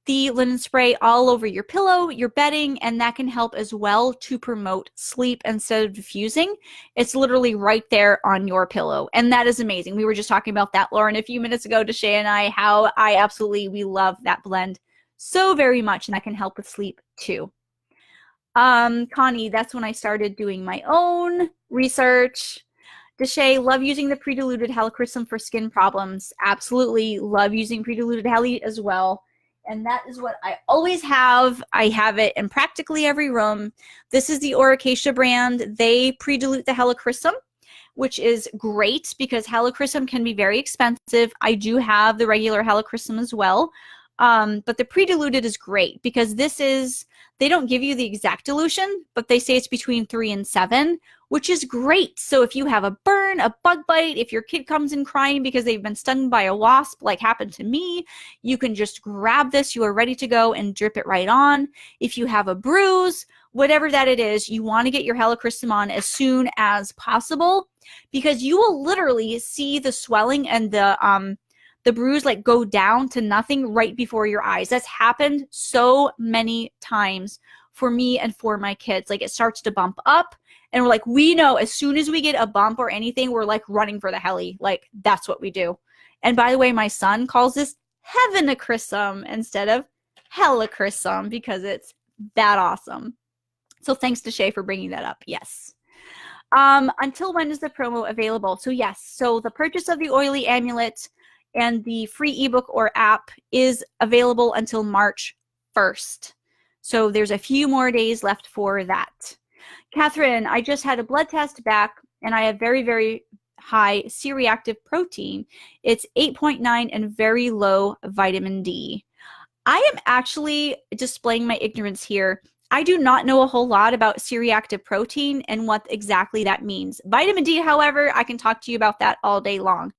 the linen spray all over your pillow, your bedding, and that can help as well to promote sleep instead of diffusing. It's literally right there on your pillow, and that is amazing. We were just talking about that, Lauren, a few minutes ago to Shay and I, how we love that blend so very much, and that can help with sleep too. Connie, that's when I started doing my own research. Deshay, love using the pre-diluted helichrysum for skin problems. Absolutely love using pre-diluted heli as well. And that is what I always have. I have it in practically every room. This is the Oracacia brand. They pre-dilute the helichrysum, which is great because helichrysum can be very expensive. I do have the regular helichrysum as well. But the pre-diluted is great because they don't give you the exact dilution, but they say it's between 3 and 7, which is great. So if you have a burn, a bug bite, if your kid comes in crying because they've been stung by a wasp, like happened to me, you can just grab this. You are ready to go and drip it right on. If you have a bruise, whatever that it is, you want to get your helichrysum on as soon as possible because you will literally see the swelling and the bruise like go down to nothing right before your eyes. That's happened so many times for me and for my kids. Like it starts to bump up and we're like, we know as soon as we get a bump or anything, we're like running for the heli. Like that's what we do. And by the way, my son calls this heavenachrysum instead of helichrysum because it's that awesome. So thanks to Shay for bringing that up. Yes. Until when is the promo available? So yes, so the purchase of the oily amulet and the free ebook or app is available until March 1st. So there's a few more days left for that. Catherine, I just had a blood test back and I have very, very high C-reactive protein. It's 8.9 and very low vitamin D. I am actually displaying my ignorance here. I do not know a whole lot about C-reactive protein and what exactly that means. Vitamin D, however, I can talk to you about that all day long.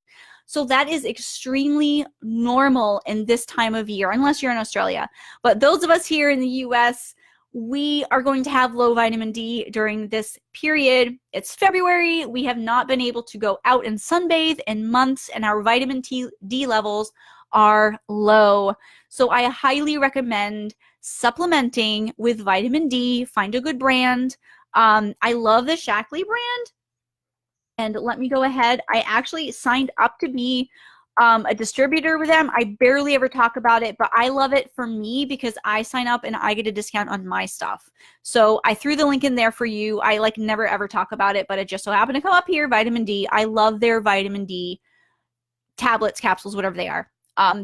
So that is extremely normal in this time of year, unless you're in Australia. But those of us here in the US, we are going to have low vitamin D during this period. It's February. We have not been able to go out and sunbathe in months, and our vitamin D levels are low. So I highly recommend supplementing with vitamin D. Find a good brand. I love the Shackley brand. And let me go ahead. I actually signed up to be a distributor with them. I barely ever talk about it, but I love it for me because I sign up and I get a discount on my stuff. So I threw the link in there for you. I like never ever talk about it, but it just so happened to come up here, vitamin D. I love their vitamin D tablets, capsules, whatever they are.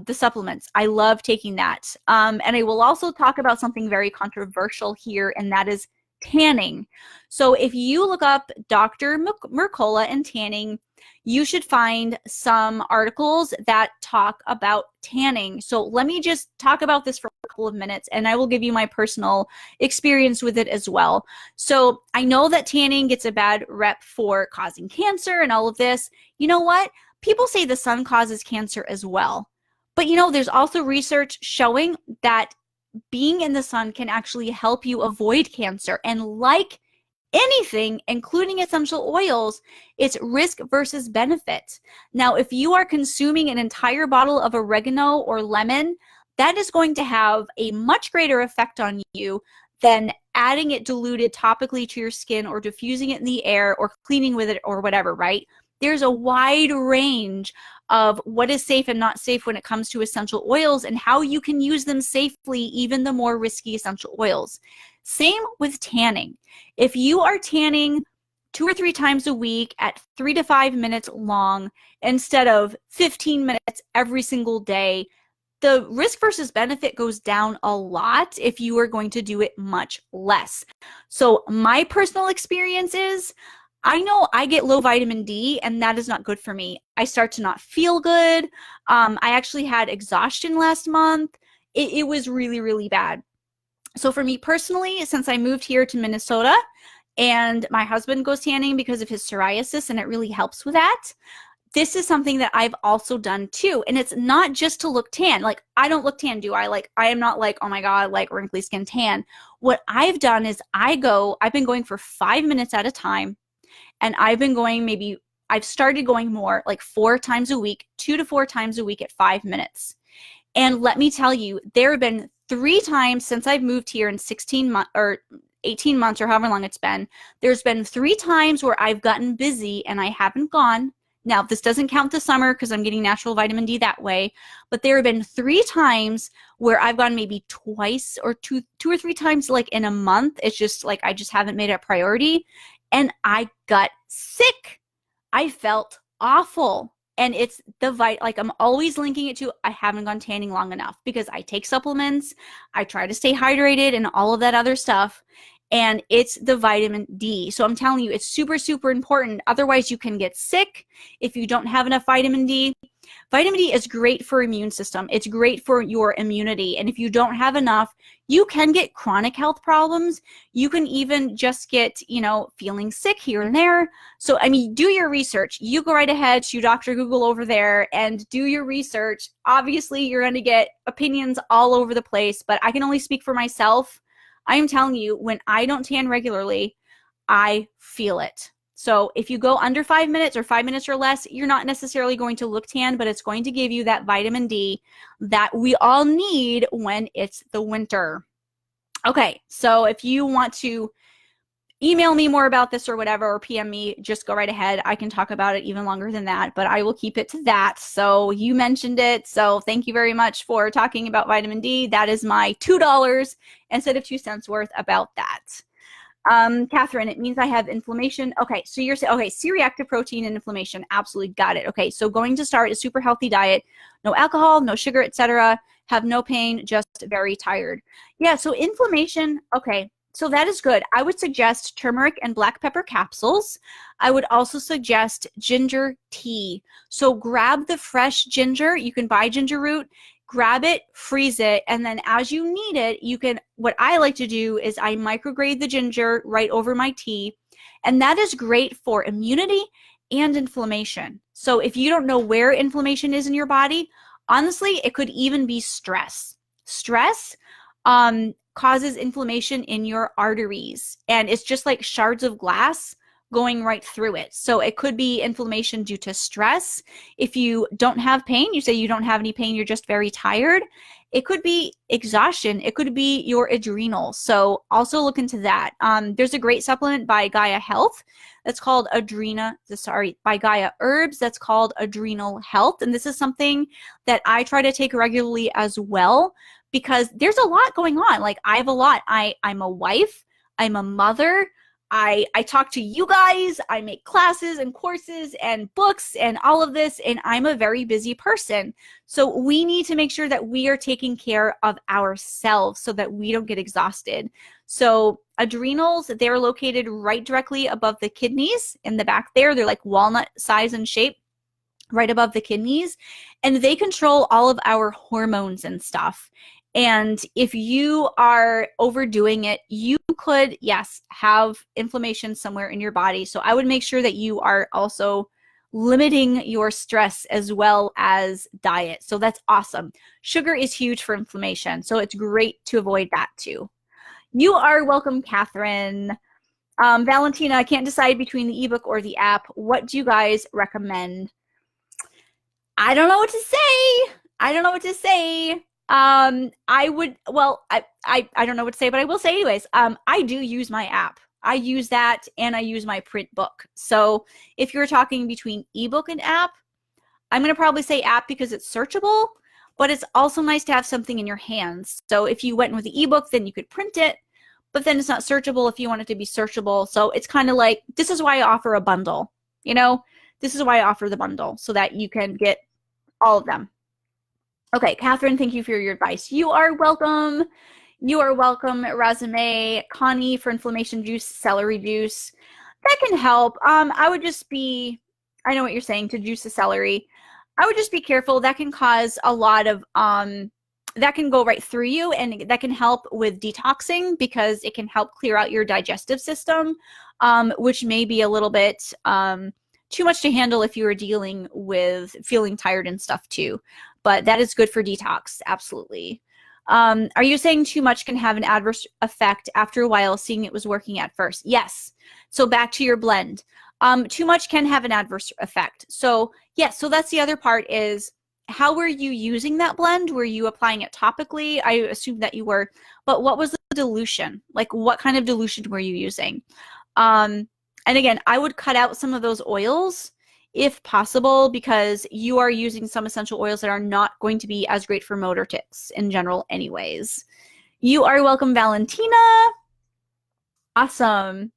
The supplements. I love taking that. And I will also talk about something very controversial here, and that is tanning. So if you look up Dr. Mercola and tanning, you should find some articles that talk about tanning. So let me just talk about this for a couple of minutes and I will give you my personal experience with it as well. So I know that tanning gets a bad rep for causing cancer and all of this. You know what? People say the sun causes cancer as well. But you know, there's also research showing that being in the sun can actually help you avoid cancer. And like anything, including essential oils, it's risk versus benefit. Now, if you are consuming an entire bottle of oregano or lemon, that is going to have a much greater effect on you than adding it diluted topically to your skin or diffusing it in the air or cleaning with it or whatever, right? There's a wide range of what is safe and not safe when it comes to essential oils and how you can use them safely, even the more risky essential oils. Same with tanning. If you are tanning 2 or 3 times a week at 3 to 5 minutes long instead of 15 minutes every single day, the risk versus benefit goes down a lot if you are going to do it much less. So my personal experience is, I know I get low vitamin D and that is not good for me. I start to not feel good. I actually had exhaustion last month. It was really, really bad. So for me personally, since I moved here to Minnesota and my husband goes tanning because of his psoriasis and it really helps with that, this is something that I've also done too. And it's not just to look tan. Like I don't look tan, do I? Like I am not like, oh my God, like wrinkly skin tan. What I've done is I've been going for 5 minutes at a time. And I've been going I've started going more like 4 times a week, 2 to 4 times a week at 5 minutes. And let me tell you, there have been 3 times since I've moved here in 16 months or 18 months or however long it's been, there's been 3 times where I've gotten busy and I haven't gone Now, this doesn't count the summer because I'm getting natural vitamin D that way, but there have been 3 times where I've gone maybe twice or two or three times like in a month. It's just like I just haven't made it a priority, and I got sick. I felt awful. And it's the like I'm always linking it to I haven't gone tanning long enough because I take supplements, I try to stay hydrated and all of that other stuff. And it's the vitamin D. So I'm telling you, it's super, super important. Otherwise, you can get sick if you don't have enough vitamin D. Vitamin D is great for immune system. It's great for your immunity. And if you don't have enough, you can get chronic health problems. You can even just get, feeling sick here and there. So, I mean, do your research. You go right ahead to Dr. Google over there and do your research. Obviously, you're going to get opinions all over the place, but I can only speak for myself. I am telling you, when I don't tan regularly, I feel it. So if you go under 5 minutes or 5 minutes or less, you're not necessarily going to look tan, but it's going to give you that vitamin D that we all need when it's the winter. Okay, so if you want to email me more about this or whatever, or PM me, just go right ahead. I can talk about it even longer than that, but I will keep it to that. So you mentioned it. So thank you very much for talking about vitamin D. That is my $2 instead of 2 cents worth about that. Catherine, it means I have inflammation. Okay, so you're saying, okay, C-reactive protein and inflammation. Absolutely got it. Okay, so going to start a super healthy diet, no alcohol, no sugar, etc. Have no pain, just very tired. Yeah, so inflammation, okay. So that is good. I would suggest turmeric and black pepper capsules. I would also suggest ginger tea. So grab the fresh ginger. You can buy ginger root, grab it, freeze it, and then as you need it, you can, what I like to do is I micrograde the ginger right over my tea, and that is great for immunity and inflammation. So if you don't know where inflammation is in your body, honestly, it could even be stress. Stress, causes inflammation in your arteries, and it's just like shards of glass going right through it. So it could be inflammation due to stress. If you don't have pain, you say you don't have any pain, you're just very tired. It could be exhaustion. It could be your adrenals. So also look into that. There's a great supplement by Gaia Health that's called by Gaia Herbs that's called Adrenal Health. And this is something that I try to take regularly as well, because there's a lot going on. Like I have a lot. I'm a wife. I'm a mother. I talk to you guys. I make classes and courses and books and all of this. And I'm a very busy person. So we need to make sure that we are taking care of ourselves so that we don't get exhausted. So adrenals, they're located right directly above the kidneys in the back there. They're like walnut size and shape, right above the kidneys. And they control all of our hormones and stuff. And if you are overdoing it, you could, yes, have inflammation somewhere in your body. So I would make sure that you are also limiting your stress as well as diet. So that's awesome. Sugar is huge for inflammation. So it's great to avoid that too. You are welcome, Catherine. Valentina, I can't decide between the ebook or the app. What do you guys recommend? I don't know what to say. I don't know what to say. I don't know what to say, but I will say anyways, I do use my app. I use that and I use my print book. So if you're talking between ebook and app, I'm going to probably say app because it's searchable, but it's also nice to have something in your hands. So if you went with the ebook, then you could print it, but then it's not searchable if you want it to be searchable. So it's kind of like, this is why I offer a bundle, this is why I offer the bundle so that you can get all of them. Okay, Catherine, thank you for your advice. You are welcome. You are welcome, Razame. Connie for inflammation juice, celery juice. That can help. I would just be, I know what you're saying, to juice the celery. I would just be careful. That can cause a lot of, that can go right through you, and that can help with detoxing because it can help clear out your digestive system, which may be a little bit too much to handle if you are dealing with feeling tired and stuff too. But that is good for detox, absolutely. Are you saying too much can have an adverse effect after a while, seeing it was working at first? Yes. So back to your blend. Too much can have an adverse effect. So yes, so that's the other part is, how were you using that blend? Were you applying it topically? I assume that you were, but what was the dilution? Like what kind of dilution were you using? And again, I would cut out some of those oils if possible, because you are using some essential oils that are not going to be as great for motor tics in general anyways. You are welcome, Valentina. Awesome.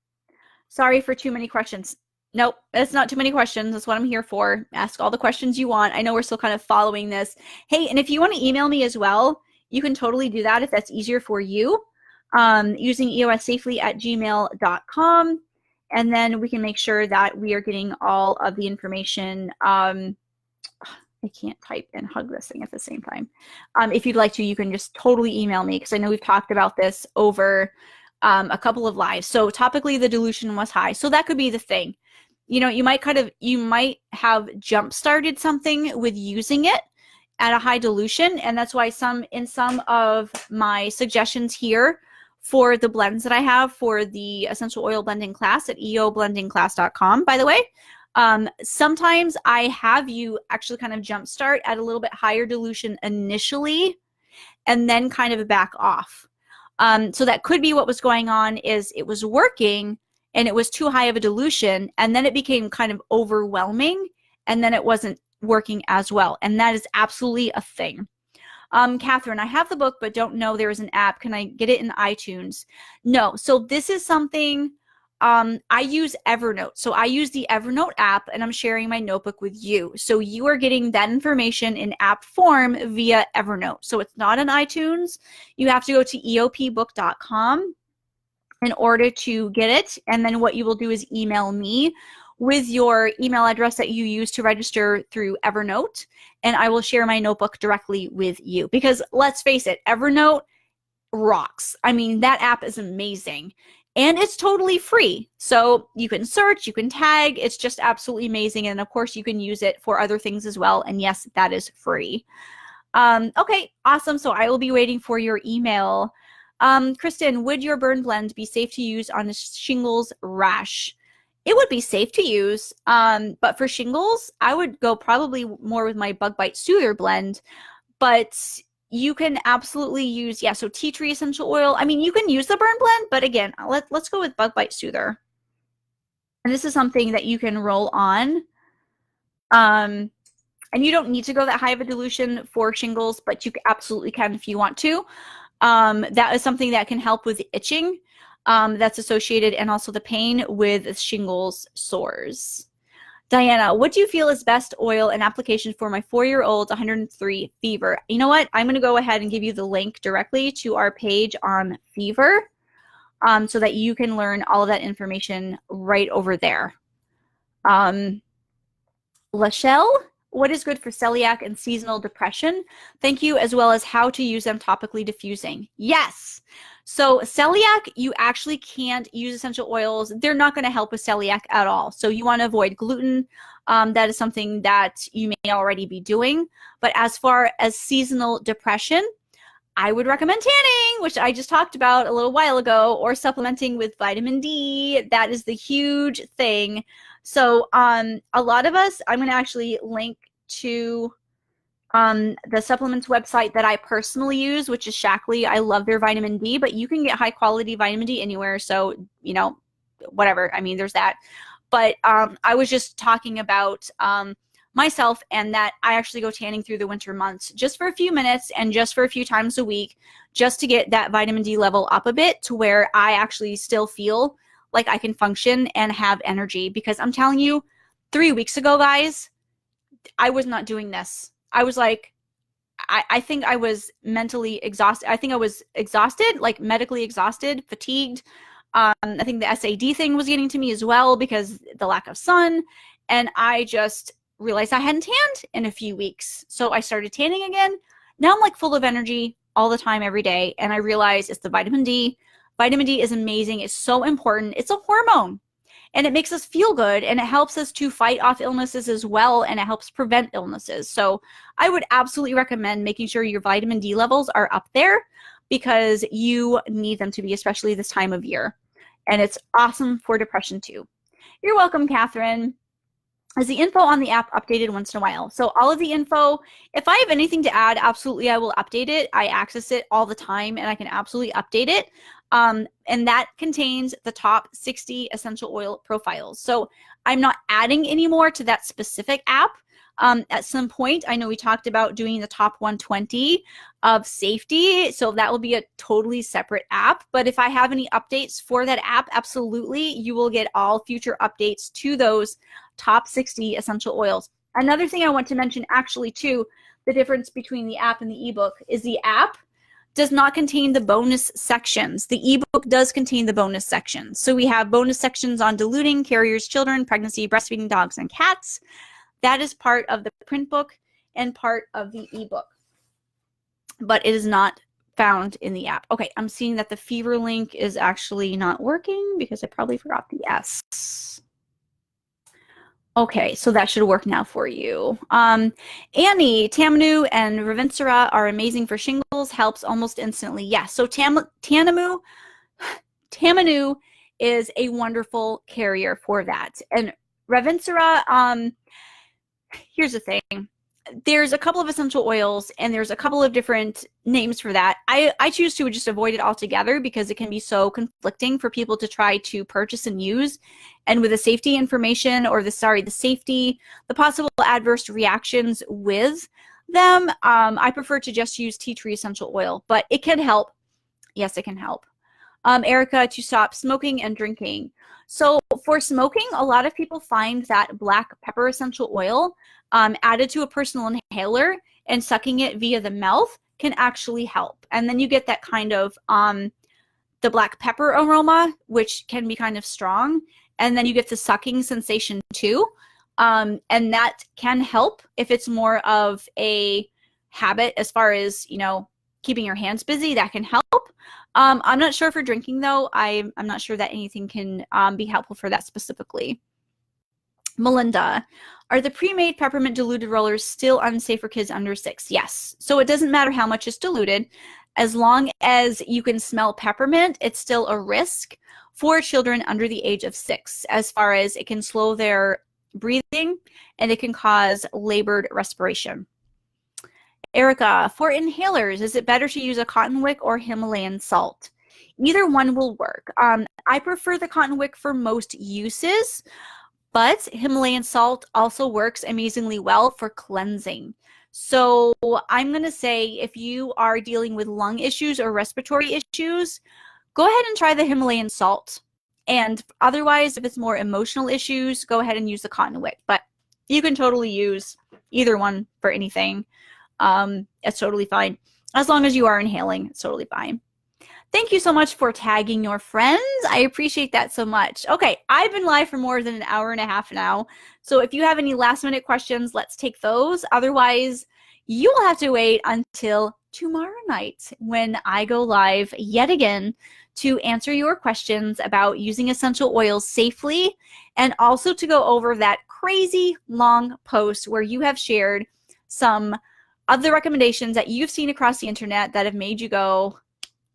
Sorry for too many questions. Nope, it's not too many questions. That's what I'm here for. Ask all the questions you want. I know we're still kind of following this. Hey, and if you want to email me as well, you can totally do that if that's easier for you, using eossafely@gmail.com. And then we can make sure that we are getting all of the information. I can't type and hug this thing at the same time. If you'd like to, you can just totally email me, because I know we've talked about this over a couple of lives. So topically, the dilution was high. So that could be the thing. You know, you might have jump started something with using it at a high dilution. And that's why in some of my suggestions here for the blends that I have for the essential oil blending class at eoblendingclass.com, by the way, sometimes I have you actually kind of jumpstart at a little bit higher dilution initially and then kind of back off. So that could be what was going on, is it was working and it was too high of a dilution, and then it became kind of overwhelming, and then it wasn't working as well. And that is absolutely a thing. Catherine, I have the book, but don't know there is an app. Can I get it in iTunes? No. So this is something, I use Evernote. So I use the Evernote app, and I'm sharing my notebook with you. So you are getting that information in app form via Evernote. So it's not on iTunes. You have to go to eopbook.com in order to get it. And then what you will do is email me with your email address that you use to register through Evernote, and I will share my notebook directly with you. Because let's face it, Evernote rocks. I mean, that app is amazing. And it's totally free. So you can search, you can tag. It's just absolutely amazing. And of course, you can use it for other things as well. And yes, that is free. Okay, awesome. So I will be waiting for your email. Kristen, would your burn blend be safe to use on a shingles rash? It would be safe to use, but for shingles, I would go probably more with my Bug Bite Soother blend. But you can absolutely use, yeah, so tea tree essential oil. I mean, you can use the burn blend, but again, let's go with Bug Bite Soother. And this is something that you can roll on. And you don't need to go that high of a dilution for shingles, but you absolutely can if you want to. That is something that can help with itching that's associated, and also the pain with shingles sores. Diana, what do you feel is best oil and application for my 4-year-old 103 fever? You know what? I'm going to go ahead and give you the link directly to our page on fever, so that you can learn all of that information right over there. Lachelle, what is good for celiac and seasonal depression? Thank you, as well as how to use them topically diffusing. Yes. So celiac, you actually can't use essential oils. They're not going to help with celiac at all. So you want to avoid gluten. That is something that you may already be doing. But as far as seasonal depression, I would recommend tanning, which I just talked about a little while ago, or supplementing with vitamin D. That is the huge thing. So a lot of us, I'm going to actually link to the supplements website that I personally use, which is Shackley. I love their vitamin D, but you can get high quality vitamin D anywhere. So, you know, whatever. I mean, there's that. But I was just talking about myself, and that I actually go tanning through the winter months just for a few minutes and just for a few times a week, just to get that vitamin D level up a bit to where I actually still feel like I can function and have energy. Because I'm telling you, 3 weeks ago, guys, I was not doing this. I was like, I think I was mentally exhausted. I think I was exhausted, like medically exhausted, fatigued. I think the SAD thing was getting to me as well, because the lack of sun. And I just realized I hadn't tanned in a few weeks. So I started tanning again. Now I'm like full of energy all the time, every day. And I realized it's the vitamin D. Vitamin D is amazing. It's so important. It's a hormone. And it makes us feel good, and it helps us to fight off illnesses as well, and it helps prevent illnesses. So I would absolutely recommend making sure your vitamin D levels are up there, because you need them to be, especially this time of year. And it's awesome for depression too. You're welcome, Catherine. Is the info on the app updated once in a while? So all of the info, if I have anything to add, absolutely I will update it. I access it all the time, and I can absolutely update it. And that contains the top 60 essential oil profiles. So I'm not adding any more to that specific app. At some point, I know we talked about doing the top 120 of safety, so that will be a totally separate app. But if I have any updates for that app, absolutely, you will get all future updates to those top 60 essential oils. Another thing I want to mention actually too, the difference between the app and the ebook is the app does not contain the bonus sections. The ebook does contain the bonus sections. So we have bonus sections on diluting, carriers, children, pregnancy, breastfeeding, dogs, and cats. That is part of the print book and part of the ebook, but it is not found in the app. Okay, I'm seeing that the fever link is actually not working because I probably forgot the S. Okay, so that should work now for you. Annie, Tamanu and Ravinsara are amazing for shingles, helps almost instantly. Yes, so Tamanu is a wonderful carrier for that. And Ravinsara, here's the thing. There's a couple of essential oils and there's a couple of different names for that. I choose to just avoid it altogether because it can be so conflicting for people to try to purchase and use. And with the safety information or the possible adverse reactions with them, I prefer to just use tea tree essential oil, but it can help. Yes, it can help. Erica, to stop smoking and drinking. So for smoking, a lot of people find that black pepper essential oil added to a personal inhaler and sucking it via the mouth can actually help. And then you get that kind of the black pepper aroma, which can be kind of strong. And then you get the sucking sensation too. And that can help if it's more of a habit as far as, you know, keeping your hands busy, that can help. I'm not sure for drinking though. I'm not sure that anything can be helpful for that specifically. Melinda, are the pre-made peppermint diluted rollers still unsafe for kids under 6? Yes. So it doesn't matter how much is diluted. As long as you can smell peppermint, it's still a risk for children under the age of 6, as far as it can slow their breathing and it can cause labored respiration. Erica, for inhalers, is it better to use a cotton wick or Himalayan salt? Either one will work. I prefer the cotton wick for most uses, but Himalayan salt also works amazingly well for cleansing. So I'm going to say if you are dealing with lung issues or respiratory issues, go ahead and try the Himalayan salt. And otherwise, if it's more emotional issues, go ahead and use the cotton wick. But you can totally use either one for anything. It's totally fine. As long as you are inhaling, it's totally fine. Thank you so much for tagging your friends. I appreciate that so much. Okay, I've been live for more than an hour and a half now. So if you have any last minute questions, let's take those. Otherwise, you will have to wait until tomorrow night when I go live yet again to answer your questions about using essential oils safely, and also to go over that crazy long post where you have shared some of the recommendations that you've seen across the internet that have made you go,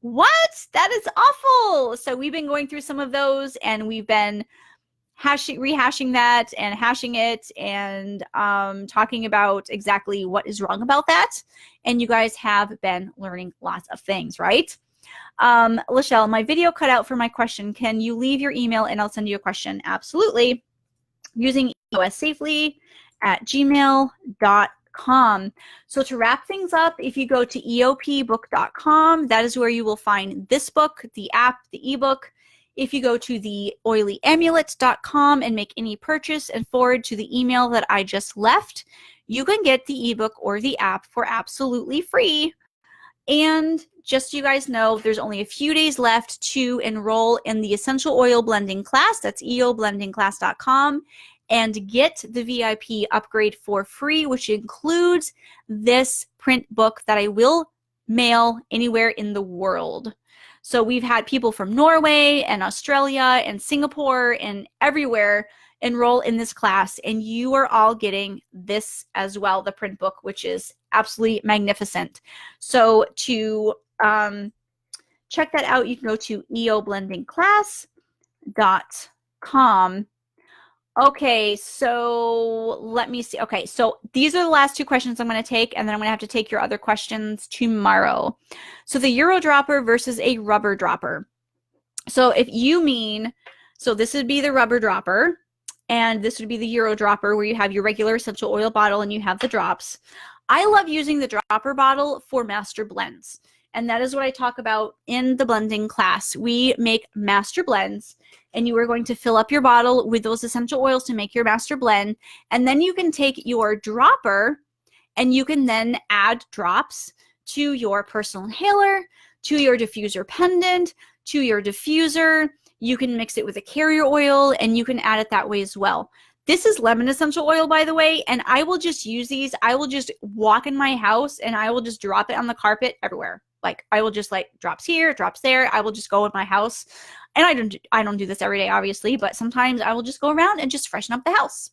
what? That is awful. So we've been going through some of those and we've been rehashing that and hashing it and talking about exactly what is wrong about that. And you guys have been learning lots of things, right? Lachelle, my video cut out for my question. Can you leave your email and I'll send you a question? Absolutely. Using eossafely@gmail.com. So to wrap things up, if you go to eopbook.com, that is where you will find this book, the app, the ebook. If you go to the oilyamulet.com and make any purchase and forward to the email that I just left, you can get the ebook or the app for absolutely free. And just so you guys know, there's only a few days left to enroll in the essential oil blending class. That's eoblendingclass.com. And get the VIP upgrade for free, which includes this print book that I will mail anywhere in the world. So we've had people from Norway and Australia and Singapore and everywhere enroll in this class, and you are all getting this as well, the print book, which is absolutely magnificent. So to check that out, you can go to eoblendingclass.com. Okay, so let me see. Okay, so these are the last two questions I'm going to take, and then I'm going to have to take your other questions tomorrow. So the Euro dropper versus a rubber dropper. So if you mean, so this would be the rubber dropper, and this would be the Euro dropper where you have your regular essential oil bottle and you have the drops. I love using the dropper bottle for master blends. And that is what I talk about in the blending class. We make master blends, and you are going to fill up your bottle with those essential oils to make your master blend. And then you can take your dropper and you can then add drops to your personal inhaler, to your diffuser pendant, to your diffuser. You can mix it with a carrier oil, and you can add it that way as well. This is lemon essential oil, by the way, and I will just use these. I will just walk in my house and I will just drop it on the carpet everywhere. Like I will just like drops here, drops there. I will just go in my house, and I don't do this every day, obviously, but sometimes I will just go around and just freshen up the house.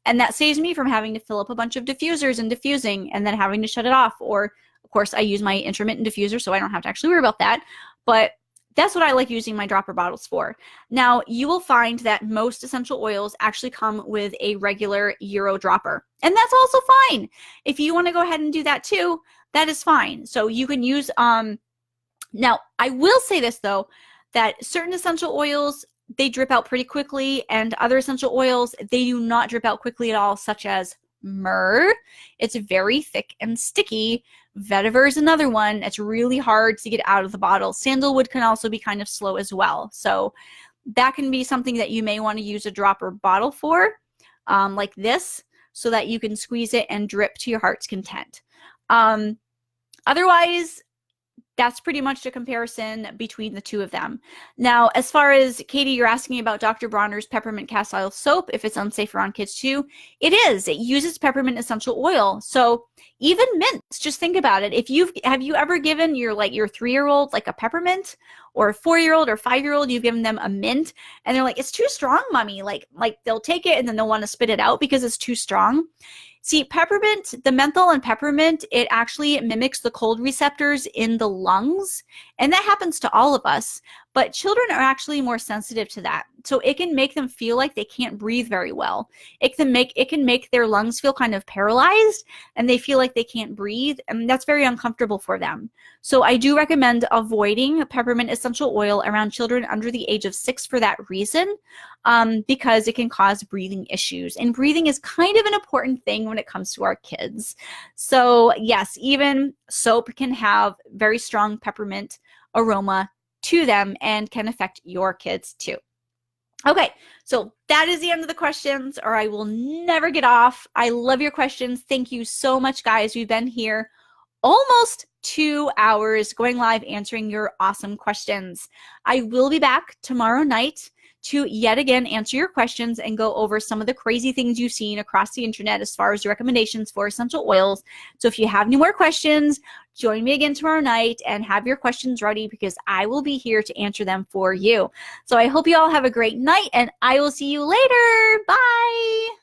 And that saves me from having to fill up a bunch of diffusers and diffusing and then having to shut it off. Or of course I use my intermittent diffuser, so I don't have to actually worry about that. But that's what I like using my dropper bottles for. Now, you will find that most essential oils actually come with a regular Euro dropper, and that's also fine. If you want to go ahead and do that too, that is fine. So you can use, now I will say this though, that certain essential oils, they drip out pretty quickly, and other essential oils, they do not drip out quickly at all, such as myrrh. It's very thick and sticky. Vetiver is another one. It's really hard to get out of the bottle. Sandalwood can also be kind of slow as well. So that can be something that you may want to use a dropper bottle for, like this, so that you can squeeze it and drip to your heart's content. Otherwise, that's pretty much the comparison between the two of them. Now, as far as, Katie, you're asking about Dr. Bronner's peppermint cast oil soap, if it's unsafe around kids too. It is. It uses peppermint essential oil. So even mints, just think about it. Have you ever given your 3-year-old like a peppermint, or a 4-year-old or 5-year-old, you've given them a mint and they're like, it's too strong, mommy. Like they'll take it and then they'll want to spit it out because it's too strong. See, peppermint, the menthol in peppermint, it actually mimics the cold receptors in the lungs, and that happens to all of us, but children are actually more sensitive to that. So it can make them feel like they can't breathe very well. It can make their lungs feel kind of paralyzed, and they feel like they can't breathe, and that's very uncomfortable for them. So I do recommend avoiding peppermint essential oil around children under the age of 6 for that reason, because it can cause breathing issues, and breathing is kind of an important thing when it comes to our kids. So yes, even soap can have very strong peppermint aroma to them and can affect your kids too. Okay, so that is the end of the questions, or I will never get off. I love your questions. Thank you so much, guys. We've been here almost 2 hours going live answering your awesome questions. I will be back tomorrow night to yet again answer your questions and go over some of the crazy things you've seen across the internet as far as recommendations for essential oils. So if you have any more questions, join me again tomorrow night and have your questions ready, because I will be here to answer them for you. So I hope you all have a great night, and I will see you later. Bye.